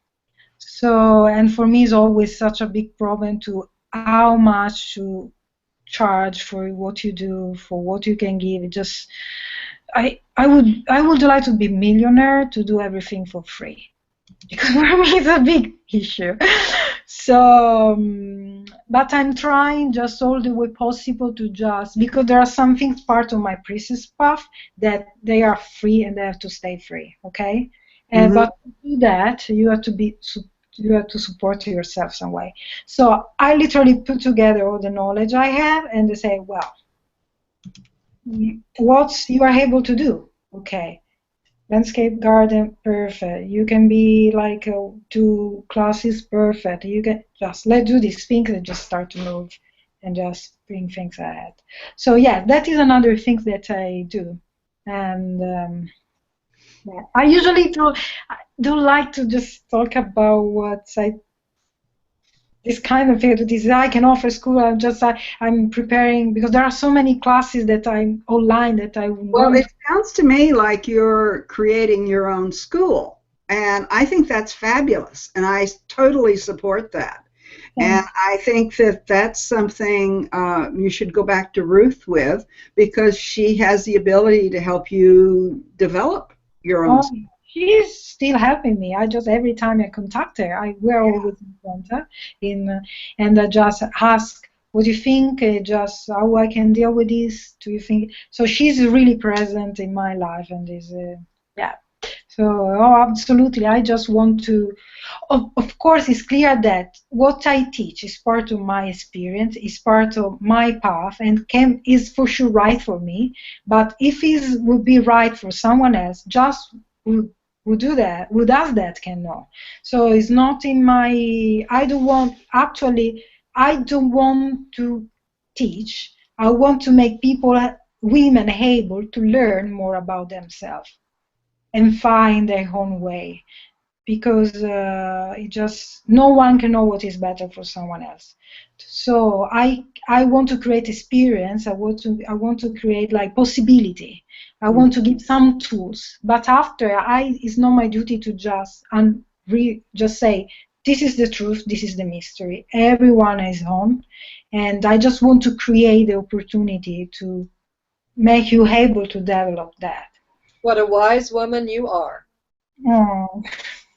So, and for me, it's always such a big problem to how much to charge for what you do, for what you can give. It just, I would like to be millionaire to do everything for free, because for me it's a big issue. So, but I'm trying just all the way possible to just, because there are some things part of my priestess path that they are free and they have to stay free. Okay. And but to do that, you have to support yourself some way. So I literally put together all the knowledge I have, and they say, well, what you are able to do? Okay, landscape garden, perfect. You can be like do classes, perfect. You can just let's do these things and just start to move and just bring things ahead. So yeah, that is another thing that I do, and. Yeah. I usually do like to just talk about what this kind of activities I can offer school. I'm preparing because there are so many classes that I'm online that I want. Well, it sounds to me like you're creating your own school, and I think that's fabulous, and I totally support that. And I think that that's something you should go back to Ruth with, because she has the ability to help you develop your own. She's still helping me. I just every time I contact her, we're always in contact, and I just ask, "What do you think? Just how I can deal with this? Do you think?" So she's really present in my life, and is So absolutely, I just want to. Of course, it's clear that what I teach is part of my experience, is part of my path, and is for sure right for me. But if it would be right for someone else, just who does that can know. So it's not in my. I don't want to teach. I want to make women able to learn more about themselves and find their own way. because it just no one can know what is better for someone else. So I want to create experience. I want to create like possibility. I want to give some tools, but after it's not my duty to just say this is the truth, this is the mystery. Everyone is on, and I just want to create the opportunity to make you able to develop that. What a wise woman you are. Oh,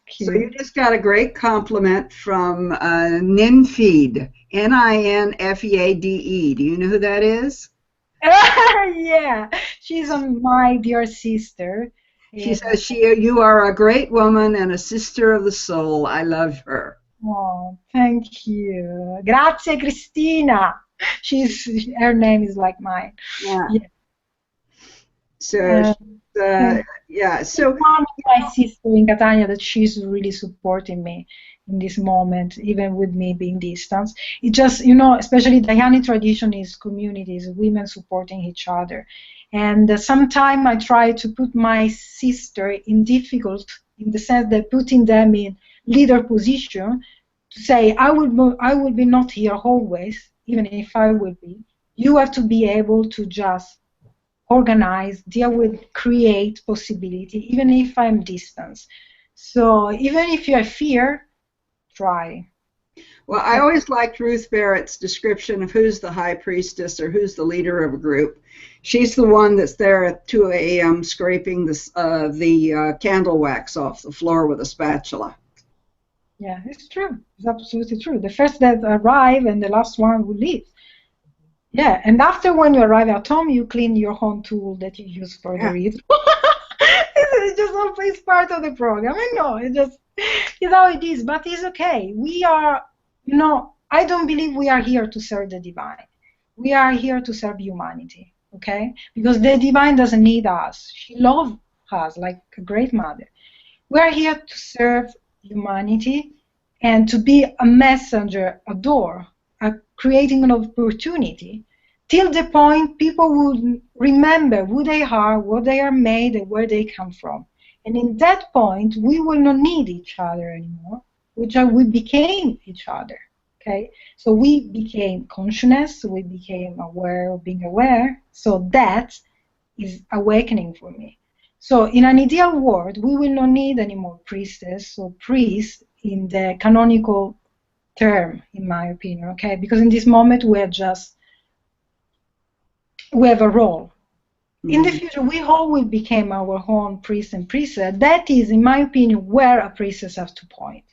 so you just got a great compliment from Ninfeed, Ninfeade. Do you know who that is? Yeah, she's my dear sister. She says you are a great woman and a sister of the soul. I love her. Oh, thank you. Grazie, Cristina. Her name is like mine. Yeah. Yeah. So yeah. So one of my sister in Catania that she's really supporting me in this moment, even with me being distant. It just, especially Dianic tradition is communities, women supporting each other. And sometimes I try to put my sister in difficult, in the sense that putting them in leader position, to say, I will be not here always, even if I will be. You have to be able to just organize, deal with, create possibility, even if I'm distant. So even if you have fear, try. Well, I always liked Ruth Barrett's description of who's the high priestess or who's the leader of a group. She's the one that's there at 2 a.m. scraping the candle wax off the floor with a spatula. Yeah, it's true. It's absolutely true. The first that arrive and the last one who leave. Yeah, and after when you arrive at home, you clean your own tool that you use for the ritual. It's just always part of the program. I know, it's how it is, but it's okay. We are, I don't believe we are here to serve the divine. We are here to serve humanity, okay? Because the divine doesn't need us. She loves us like a great mother. We are here to serve humanity and to be a messenger, a door, creating an opportunity, till the point people will remember who they are, what they are made, and where they come from. And in that point, we will not need each other anymore, we became each other. Okay, so we became consciousness, we became aware of being aware. So that is awakening for me. So in an ideal world, we will not need any more priestess or priest in the canonical term, in my opinion, okay? Because in this moment we have a role. Mm-hmm. In the future, we all will become our own priest and priestess. That is, in my opinion, where a priestess has to point,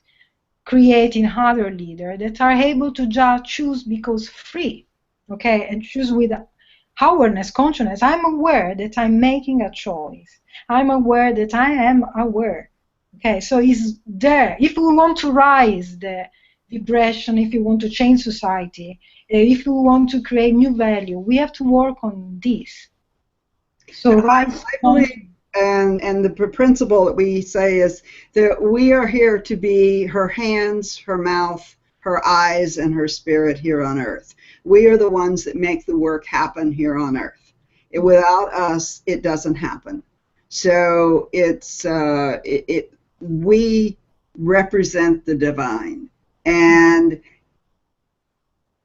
creating other leaders that are able to just choose because free, okay, and choose with awareness, consciousness. I'm aware that I'm making a choice. I'm aware that I am aware. Okay, so it's there. If we want to rise the vibration, if you want to change society, if you want to create new value, we have to work on this. So I believe, and the principle that we say is that we are here to be her hands, her mouth, her eyes, and her spirit here on earth. We are the ones that make the work happen here on earth. Without us, it doesn't happen. So we represent the divine. And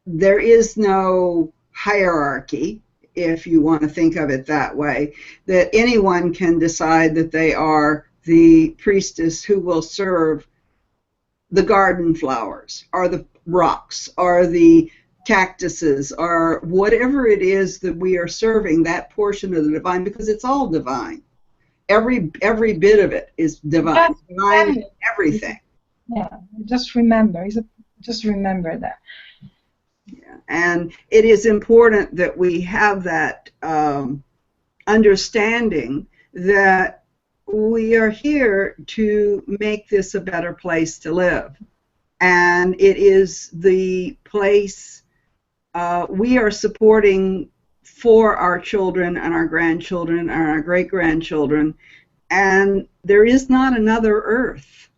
there is no hierarchy, if you want to think of it that way, that anyone can decide that they are the priestess who will serve the garden flowers, or the rocks, or the cactuses, or whatever it is that we are serving, that portion of the divine, because it's all divine. Every bit of it is divine. Divine is everything. Yeah, just remember that. Yeah. And it is important that we have that understanding that we are here to make this a better place to live. And it is the place we are supporting for our children and our grandchildren and our great-grandchildren. And there is not another Earth.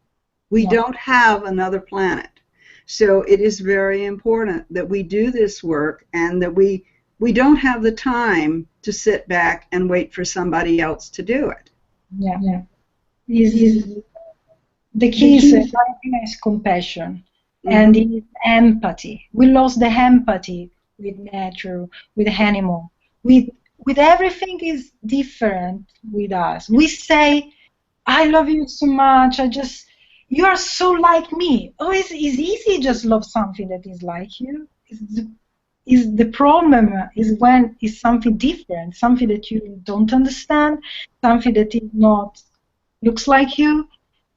We don't have another planet. So it is very important that we do this work, and that we don't have the time to sit back and wait for somebody else to do it. Yeah. The key is compassion, and it's empathy. We lost the empathy with nature, with animal, with everything is different with us. We say, "I love you so much. You are so like me." Oh, it's easy just love something that is like you. Is the problem is when it's something different, something that you don't understand, something that is not looks like you.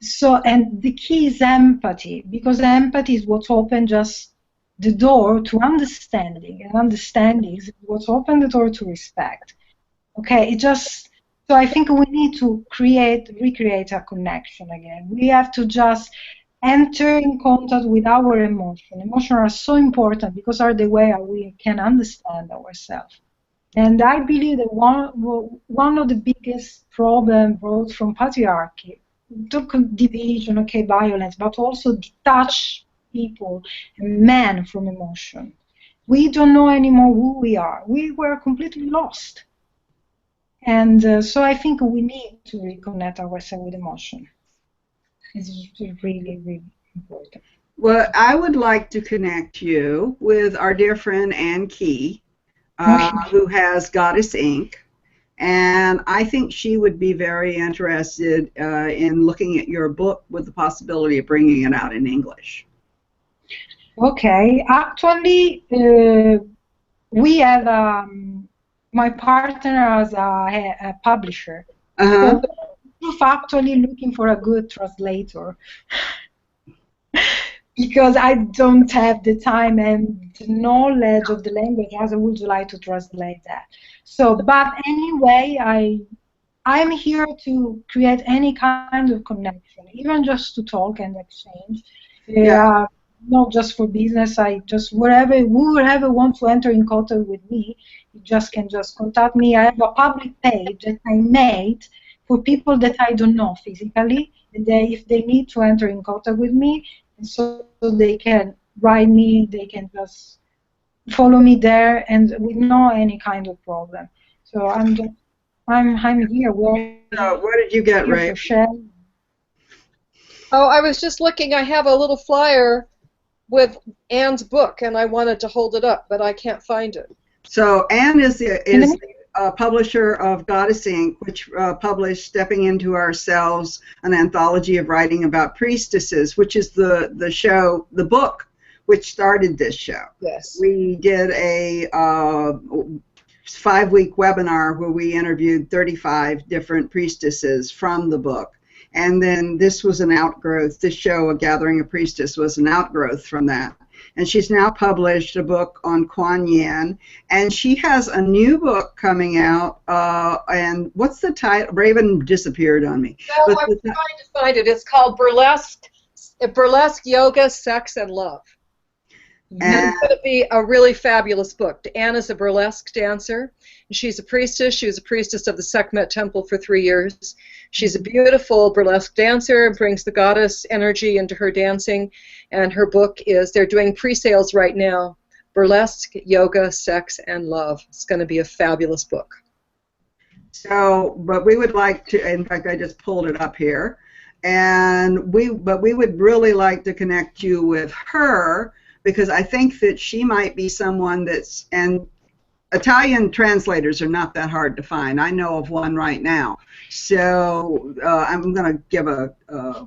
So, and the key is empathy, because empathy is what's opened just the door to understanding, and understanding is what's opened the door to respect. Okay, so I think we need to recreate a connection again. We have to just enter in contact with our emotion. Emotions are so important because are the way we can understand ourselves. And I believe that one of the biggest problems brought from patriarchy, division, okay, violence, but also detach people and men from emotion. We don't know anymore who we are. We were completely lost. And so I think we need to reconnect ourselves with emotion. It's really, really important. Well, I would like to connect you with our dear friend Ann Key, who has Goddess Inc. And I think she would be very interested in looking at your book with the possibility of bringing it out in English. Okay. Actually, we have my partner as a publisher. So we're actually looking for a good translator. Because I don't have the time and the knowledge of the language as I would like to translate that. So, but anyway, I'm here to create any kind of connection, even just to talk and exchange. Not just for business. I just whoever wants to enter in contact with me, you can just contact me. I have a public page that I made for people that I don't know physically, and if they need to enter in contact with me. And so they can write me, they can just follow me there, and with no any kind of problem. So I'm here. Where did you get Ray? Oh, I was just looking. I have a little flyer with Ann's book, and I wanted to hold it up, but I can't find it. So Ann is the publisher of Goddess Inc., which published Stepping Into Ourselves, an anthology of writing about priestesses, which is the book which started this show. Yes. We did a 5-week webinar where we interviewed 35 different priestesses from the book. And then this was an outgrowth. This show, A Gathering of Priestess, was an outgrowth from that. And she's now published a book on Kuan Yin, and she has a new book coming out. And what's the title? Raven disappeared on me. No, I'm trying to find it. It's called Burlesque Yoga, Sex, and Love. And it's going to be a really fabulous book. Anne is a burlesque dancer. She's a priestess. She was a priestess of the Sekhmet Temple for 3 years. She's a beautiful burlesque dancer and brings the goddess energy into her dancing. And her book they're doing pre-sales right now, Burlesque, Yoga, Sex, and Love. It's going to be a fabulous book. So, but we would like to, in fact, I just pulled it up here, and we would really like to connect you with her, because I think that she might be someone and Italian translators are not that hard to find. I know of one right now. So I'm going to give let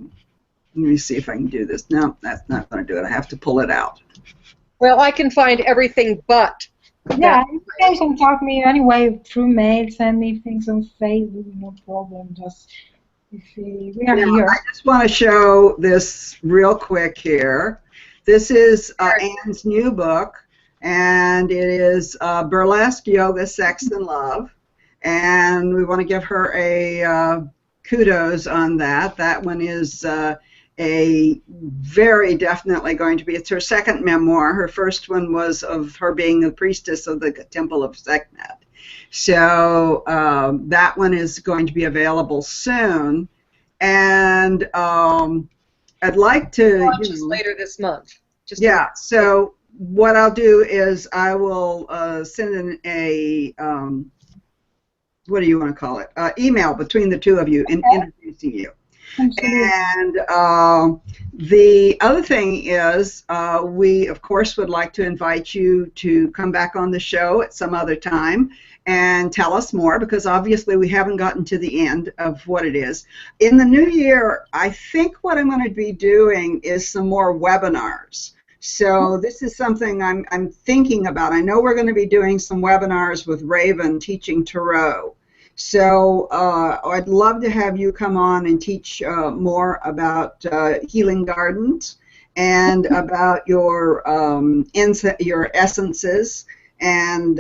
me see if I can do this. No, that's not going to do it. I have to pull it out. Well, I can find everything but. Yeah, you can contact me anyway through mail, send me things on Facebook, no problem. Just if we are here. I just want to show this real quick here. This is Anne's new book, and it is Burlesque, Yoga, Sex, and Love. And we want to give her a kudos on that. That one is a very definitely going to be, it's her second memoir. Her first one was of her being a priestess of the Temple of Sekhmet. So that one is going to be available soon. And I'd like to launches later this month. So what I'll do is I will send in a what do you want to call it? Email between the two of you introducing you. Absolutely. And the other thing is, we, of course, would like to invite you to come back on the show at some other time and tell us more, because obviously we haven't gotten to the end of what it is. In the new year, I think what I'm going to be doing is some more webinars. So this is something I'm thinking about. I know we're going to be doing some webinars with Raven teaching Tarot. So I'd love to have you come on and teach more about healing gardens and about your essences and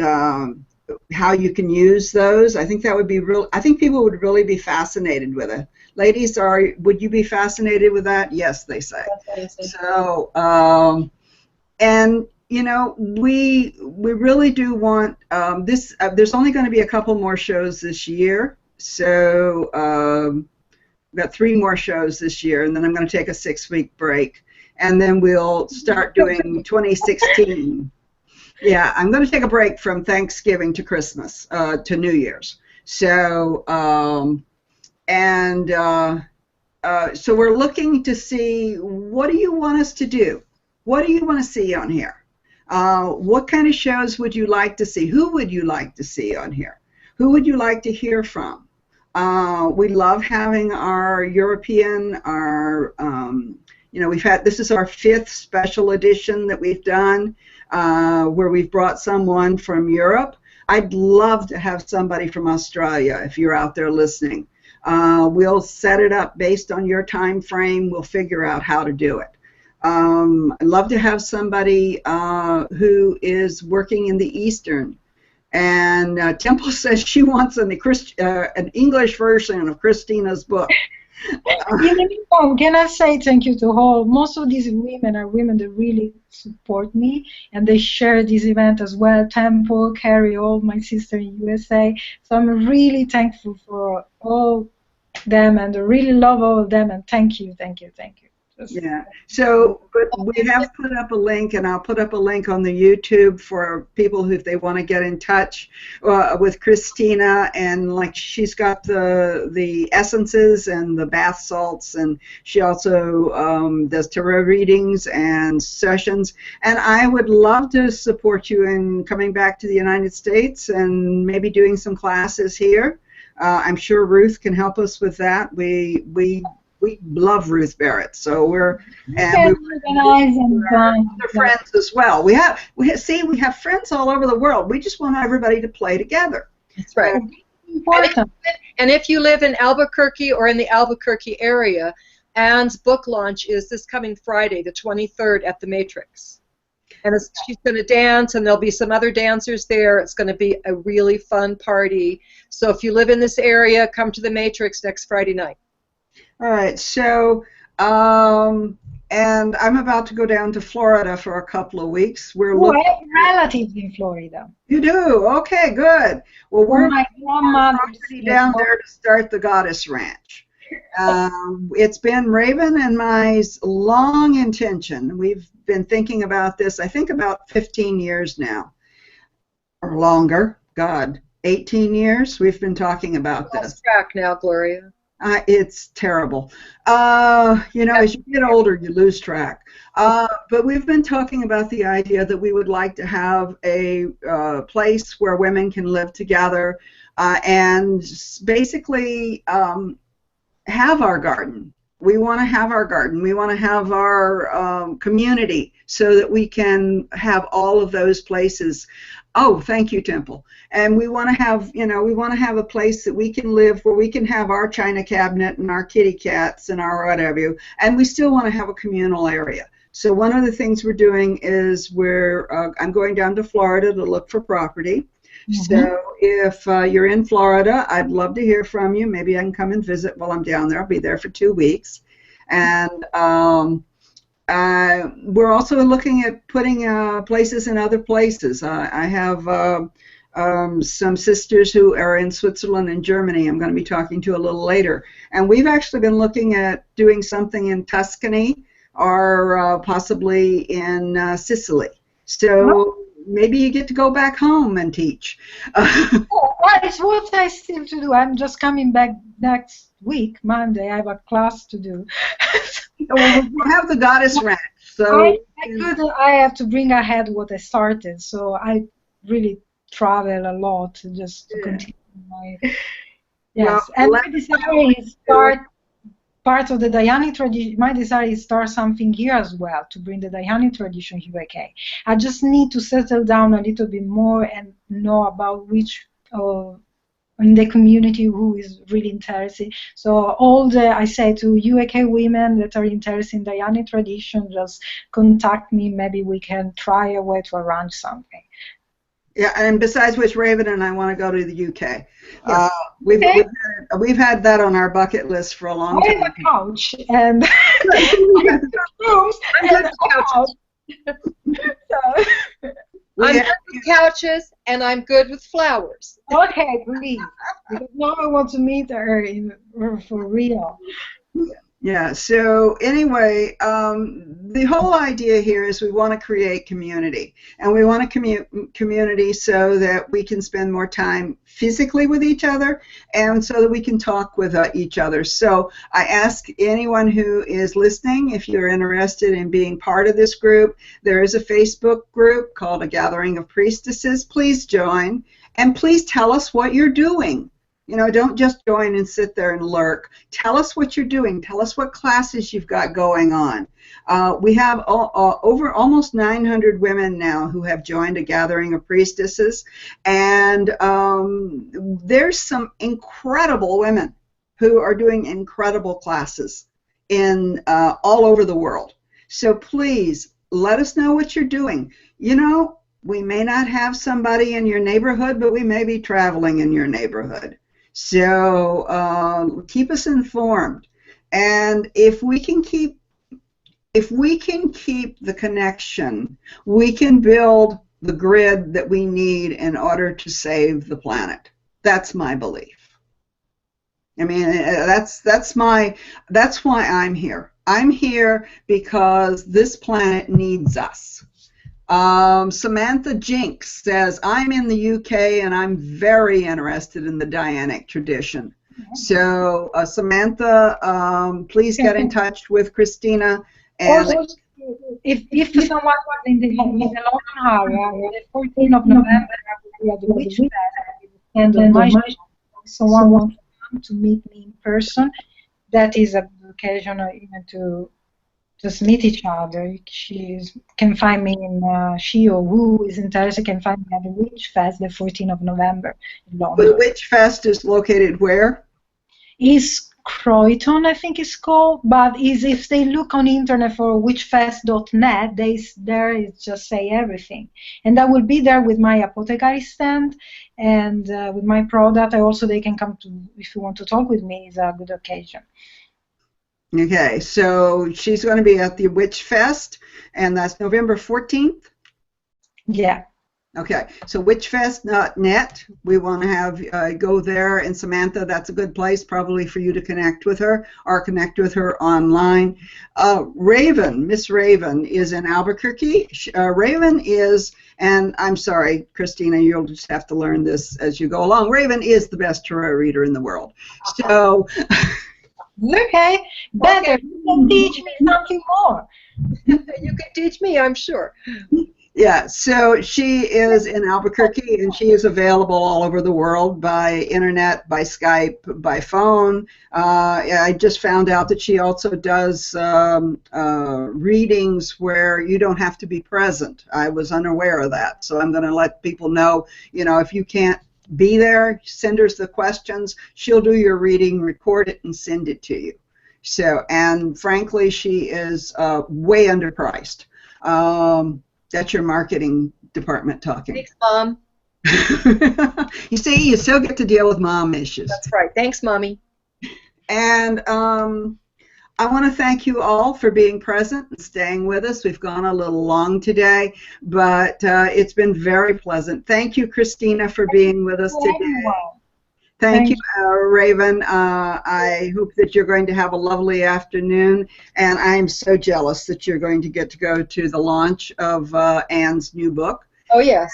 how you can use those. I think that would be real. I think people would really be fascinated with it. Ladies, would you be fascinated with that? Yes, they say. So, and you know, we really do want this. There's only going to be a couple more shows this year, so we've got 3 more shows this year, and then I'm going to take a 6-week break, and then we'll start doing 2016. Yeah, I'm going to take a break from Thanksgiving to Christmas to New Year's. So so we're looking to see, what do you want us to do? What do you want to see on here? What kind of shows would you like to see? Who would you like to see on here? Who would you like to hear from? We love having our European, you know, this is our 5th special edition that we've done, where we've brought someone from Europe. I'd love to have somebody from Australia if you're out there listening. We'll set it up based on your time frame. We'll figure out how to do it. I'd love to have somebody who is working in the Eastern. And Temple says she wants an English version of Christina's book. Can I say thank you to all? Most of these women are women that really support me, and they share this event as well. Temple, Carrie, all my sister in USA. So I'm really thankful for all them, and I really love all of them. And thank you, thank you, thank you. Yeah. So, but we have put up a link, and I'll put up a link on the YouTube for people who, if they want to get in touch with Cristina, and like she's got the essences and the bath salts, and she also does tarot readings and sessions. And I would love to support you in coming back to the United States and maybe doing some classes here. I'm sure Ruth can help us with that. We love Ruth Barrett, so we're other friends as well. We have friends all over the world. We just want everybody to play together. That's right. And if you live in Albuquerque or in the Albuquerque area, Anne's book launch is this coming Friday, the 23rd, at the Matrix. And she's going to dance, and there'll be some other dancers there. It's going to be a really fun party. So if you live in this area, come to the Matrix next Friday night. All right, so, and I'm about to go down to Florida for a couple of weeks. I have relatives in Florida. You do? Okay, good. Well, we're my property down there to start the Goddess Ranch. It's been Raven and my long intention. We've been thinking about this, I think, about 15 years now, or longer. God, 18 years we've been talking about this. Lost track now, Gloria. It's terrible. You know, as you get older, you lose track. But we've been talking about the idea that we would like to have a place where women can live together and basically have our garden. We want to have our garden. We want to have our community so that we can have all of those places. Oh, thank you, Temple. And we want to have, you know, we want to have a place that we can live where we can have our china cabinet and our kitty cats and our whatever, and we still want to have a communal area. So one of the things we're doing is I'm going down to Florida to look for property. Mm-hmm. So if you're in Florida, I'd love to hear from you. Maybe I can come and visit while I'm down there. I'll be there for 2 weeks. And we're also looking at putting places in other places. I have some sisters who are in Switzerland and Germany I'm going to be talking to a little later. And we've actually been looking at doing something in Tuscany or possibly in Sicily. So maybe you get to go back home and teach. it's what I still to do. I'm just coming back next week, Monday. I have a class to do. Well, we have the Goddess Ranch, so I have to bring ahead what I started, so I really travel a lot just to continue my. Yes, and my desire is start part of the Dianic tradition. My desire is start something here as well to bring the Dianic tradition here. Okay, I just need to settle down a little bit more and know about which in the community who is really interested. So I say to UK women that are interested in Dianic tradition, just contact me. Maybe we can try a way to arrange something. Yeah, and besides which, Raven and I want to go to the UK. Yes. We've had that on our bucket list for a long time. I have a couch and rooms and a couch. I'm good with couches and I'm good with flowers. Okay, please. Because now I want to meet her for real. Yeah, so anyway, the whole idea here is we want to create community. And we want a community so that we can spend more time physically with each other and so that we can talk with each other. So I ask anyone who is listening, if you're interested in being part of this group, there is a Facebook group called A Gathering of Priestesses. Please join, and please tell us what you're doing. You know, don't just join and sit there and lurk. Tell us what you're doing. Tell us what classes you've got going on. We have over almost 900 women now who have joined A Gathering of Priestesses, and there's some incredible women who are doing incredible classes in all over the world. So please let us know what you're doing. You know, we may not have somebody in your neighborhood, but we may be traveling in your neighborhood. So keep us informed, and if we can keep the connection, we can build the grid that we need in order to save the planet. That's my belief. I mean, that's why I'm here. I'm here because this planet needs us. Samantha Jinks says, I'm in the UK and I'm very interested in the Dianic tradition. So, Samantha, please get in touch with Christina. And also, if someone was in the London area, the 14th of November, we have the Witchcraft and the Magic. Someone wants to come to meet me in person. That is a good occasion even to just meet each other. She can find me in, she or who is interested can find me at the Witch Fest, the 14th of November in London. The Witch Fest is located where? Is Croydon, I think it's called, but if they look on the internet for witchfest.net, there it just say everything. And I will be there with my apothecary stand and with my product. They can come to, if you want to talk with me, it's a good occasion. Okay, so she's going to be at the Witch Fest, and that's November 14th? Yeah. Okay, so witchfest.net, we want to have go there, and Samantha, that's a good place probably for you to connect with her or connect with her online. Raven, Miss Raven is in Albuquerque. Raven is, and I'm sorry, Christina, you'll just have to learn this as you go along. Raven is the best tarot reader in the world. So... Okay, better. You can teach me something more. You can teach me, I'm sure. Yeah, so she is in Albuquerque, and she is available all over the world by internet, by Skype, by phone. I just found out that she also does readings where you don't have to be present. I was unaware of that, so I'm going to let people know, you know, if you can't be there, send her the questions. She'll do your reading, record it, and send it to you. So, and frankly, she is way underpriced. That's your marketing department talking. Thanks, Mom. You see, you still get to deal with mom issues. That's right. Thanks, Mommy. And I want to thank you all for being present and staying with us. We've gone a little long today, but it's been very pleasant. Thank you, Christina, for being with us today. Thank you, Raven. I hope that you're going to have a lovely afternoon, and I'm so jealous that you're going to get to go to the launch of Anne's new book. Oh, yes.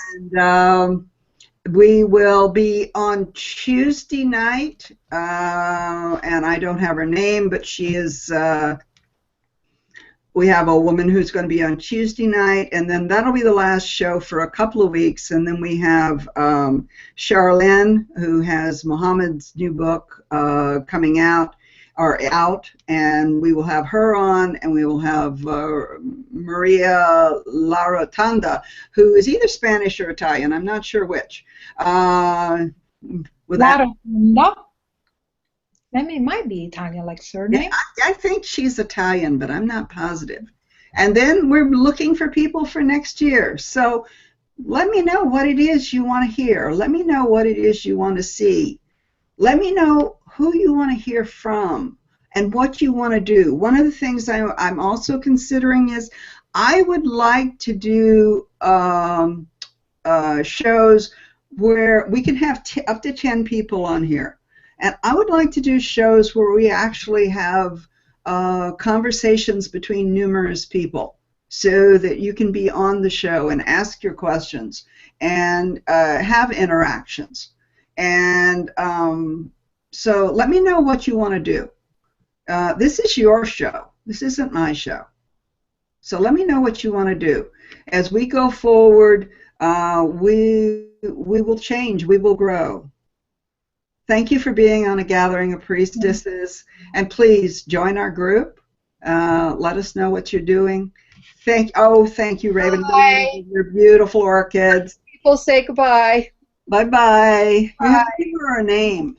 We will be on Tuesday night, and I don't have her name, but she is, we have a woman who's going to be on Tuesday night, and then that'll be the last show for a couple of weeks, and then we have Charlene, who has Muhammad's new book coming out, and we will have her on, and we will have Maria La Rotanda, who is either Spanish or Italian. I'm not sure which. La Rotanda? It might be Italian, like surname. Yeah, I think she's Italian, but I'm not positive. And then we're looking for people for next year. So let me know what it is you want to hear. Let me know what it is you want to see. Let me know who you want to hear from and what you want to do. One of the things I'm also considering is I would like to do shows where we can have up to 10 people on here. And I would like to do shows where we actually have conversations between numerous people so that you can be on the show and ask your questions and have interactions. And so let me know what you want to do. This is your show. This isn't my show. So let me know what you want to do. As we go forward, we will change. We will grow. Thank you for being on A Gathering of Priestesses. And please join our group. Let us know what you're doing. Thank you, Raven. Bye. Your beautiful orchids. People say goodbye. Bye-bye. You have to give her a name.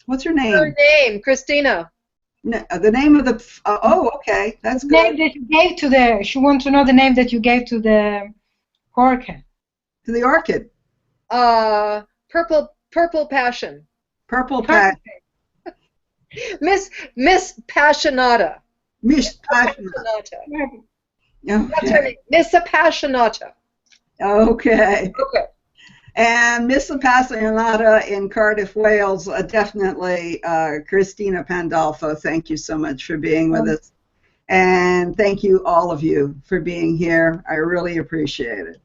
What's her name? Her name, Cristina. No, the name of the... okay. That's good. The name that you gave to the... She wants to know the name that you gave to the orchid. To the orchid. Purple Passion. Purple Passion. Miss Passionata. Miss Passionata. Okay. Okay. That's her name. Miss Passionata. Okay. Okay. And Miss Passionata in Cardiff, Wales, definitely Cristina Pandolfo. Thank you so much for being with us. And thank you, all of you, for being here. I really appreciate it.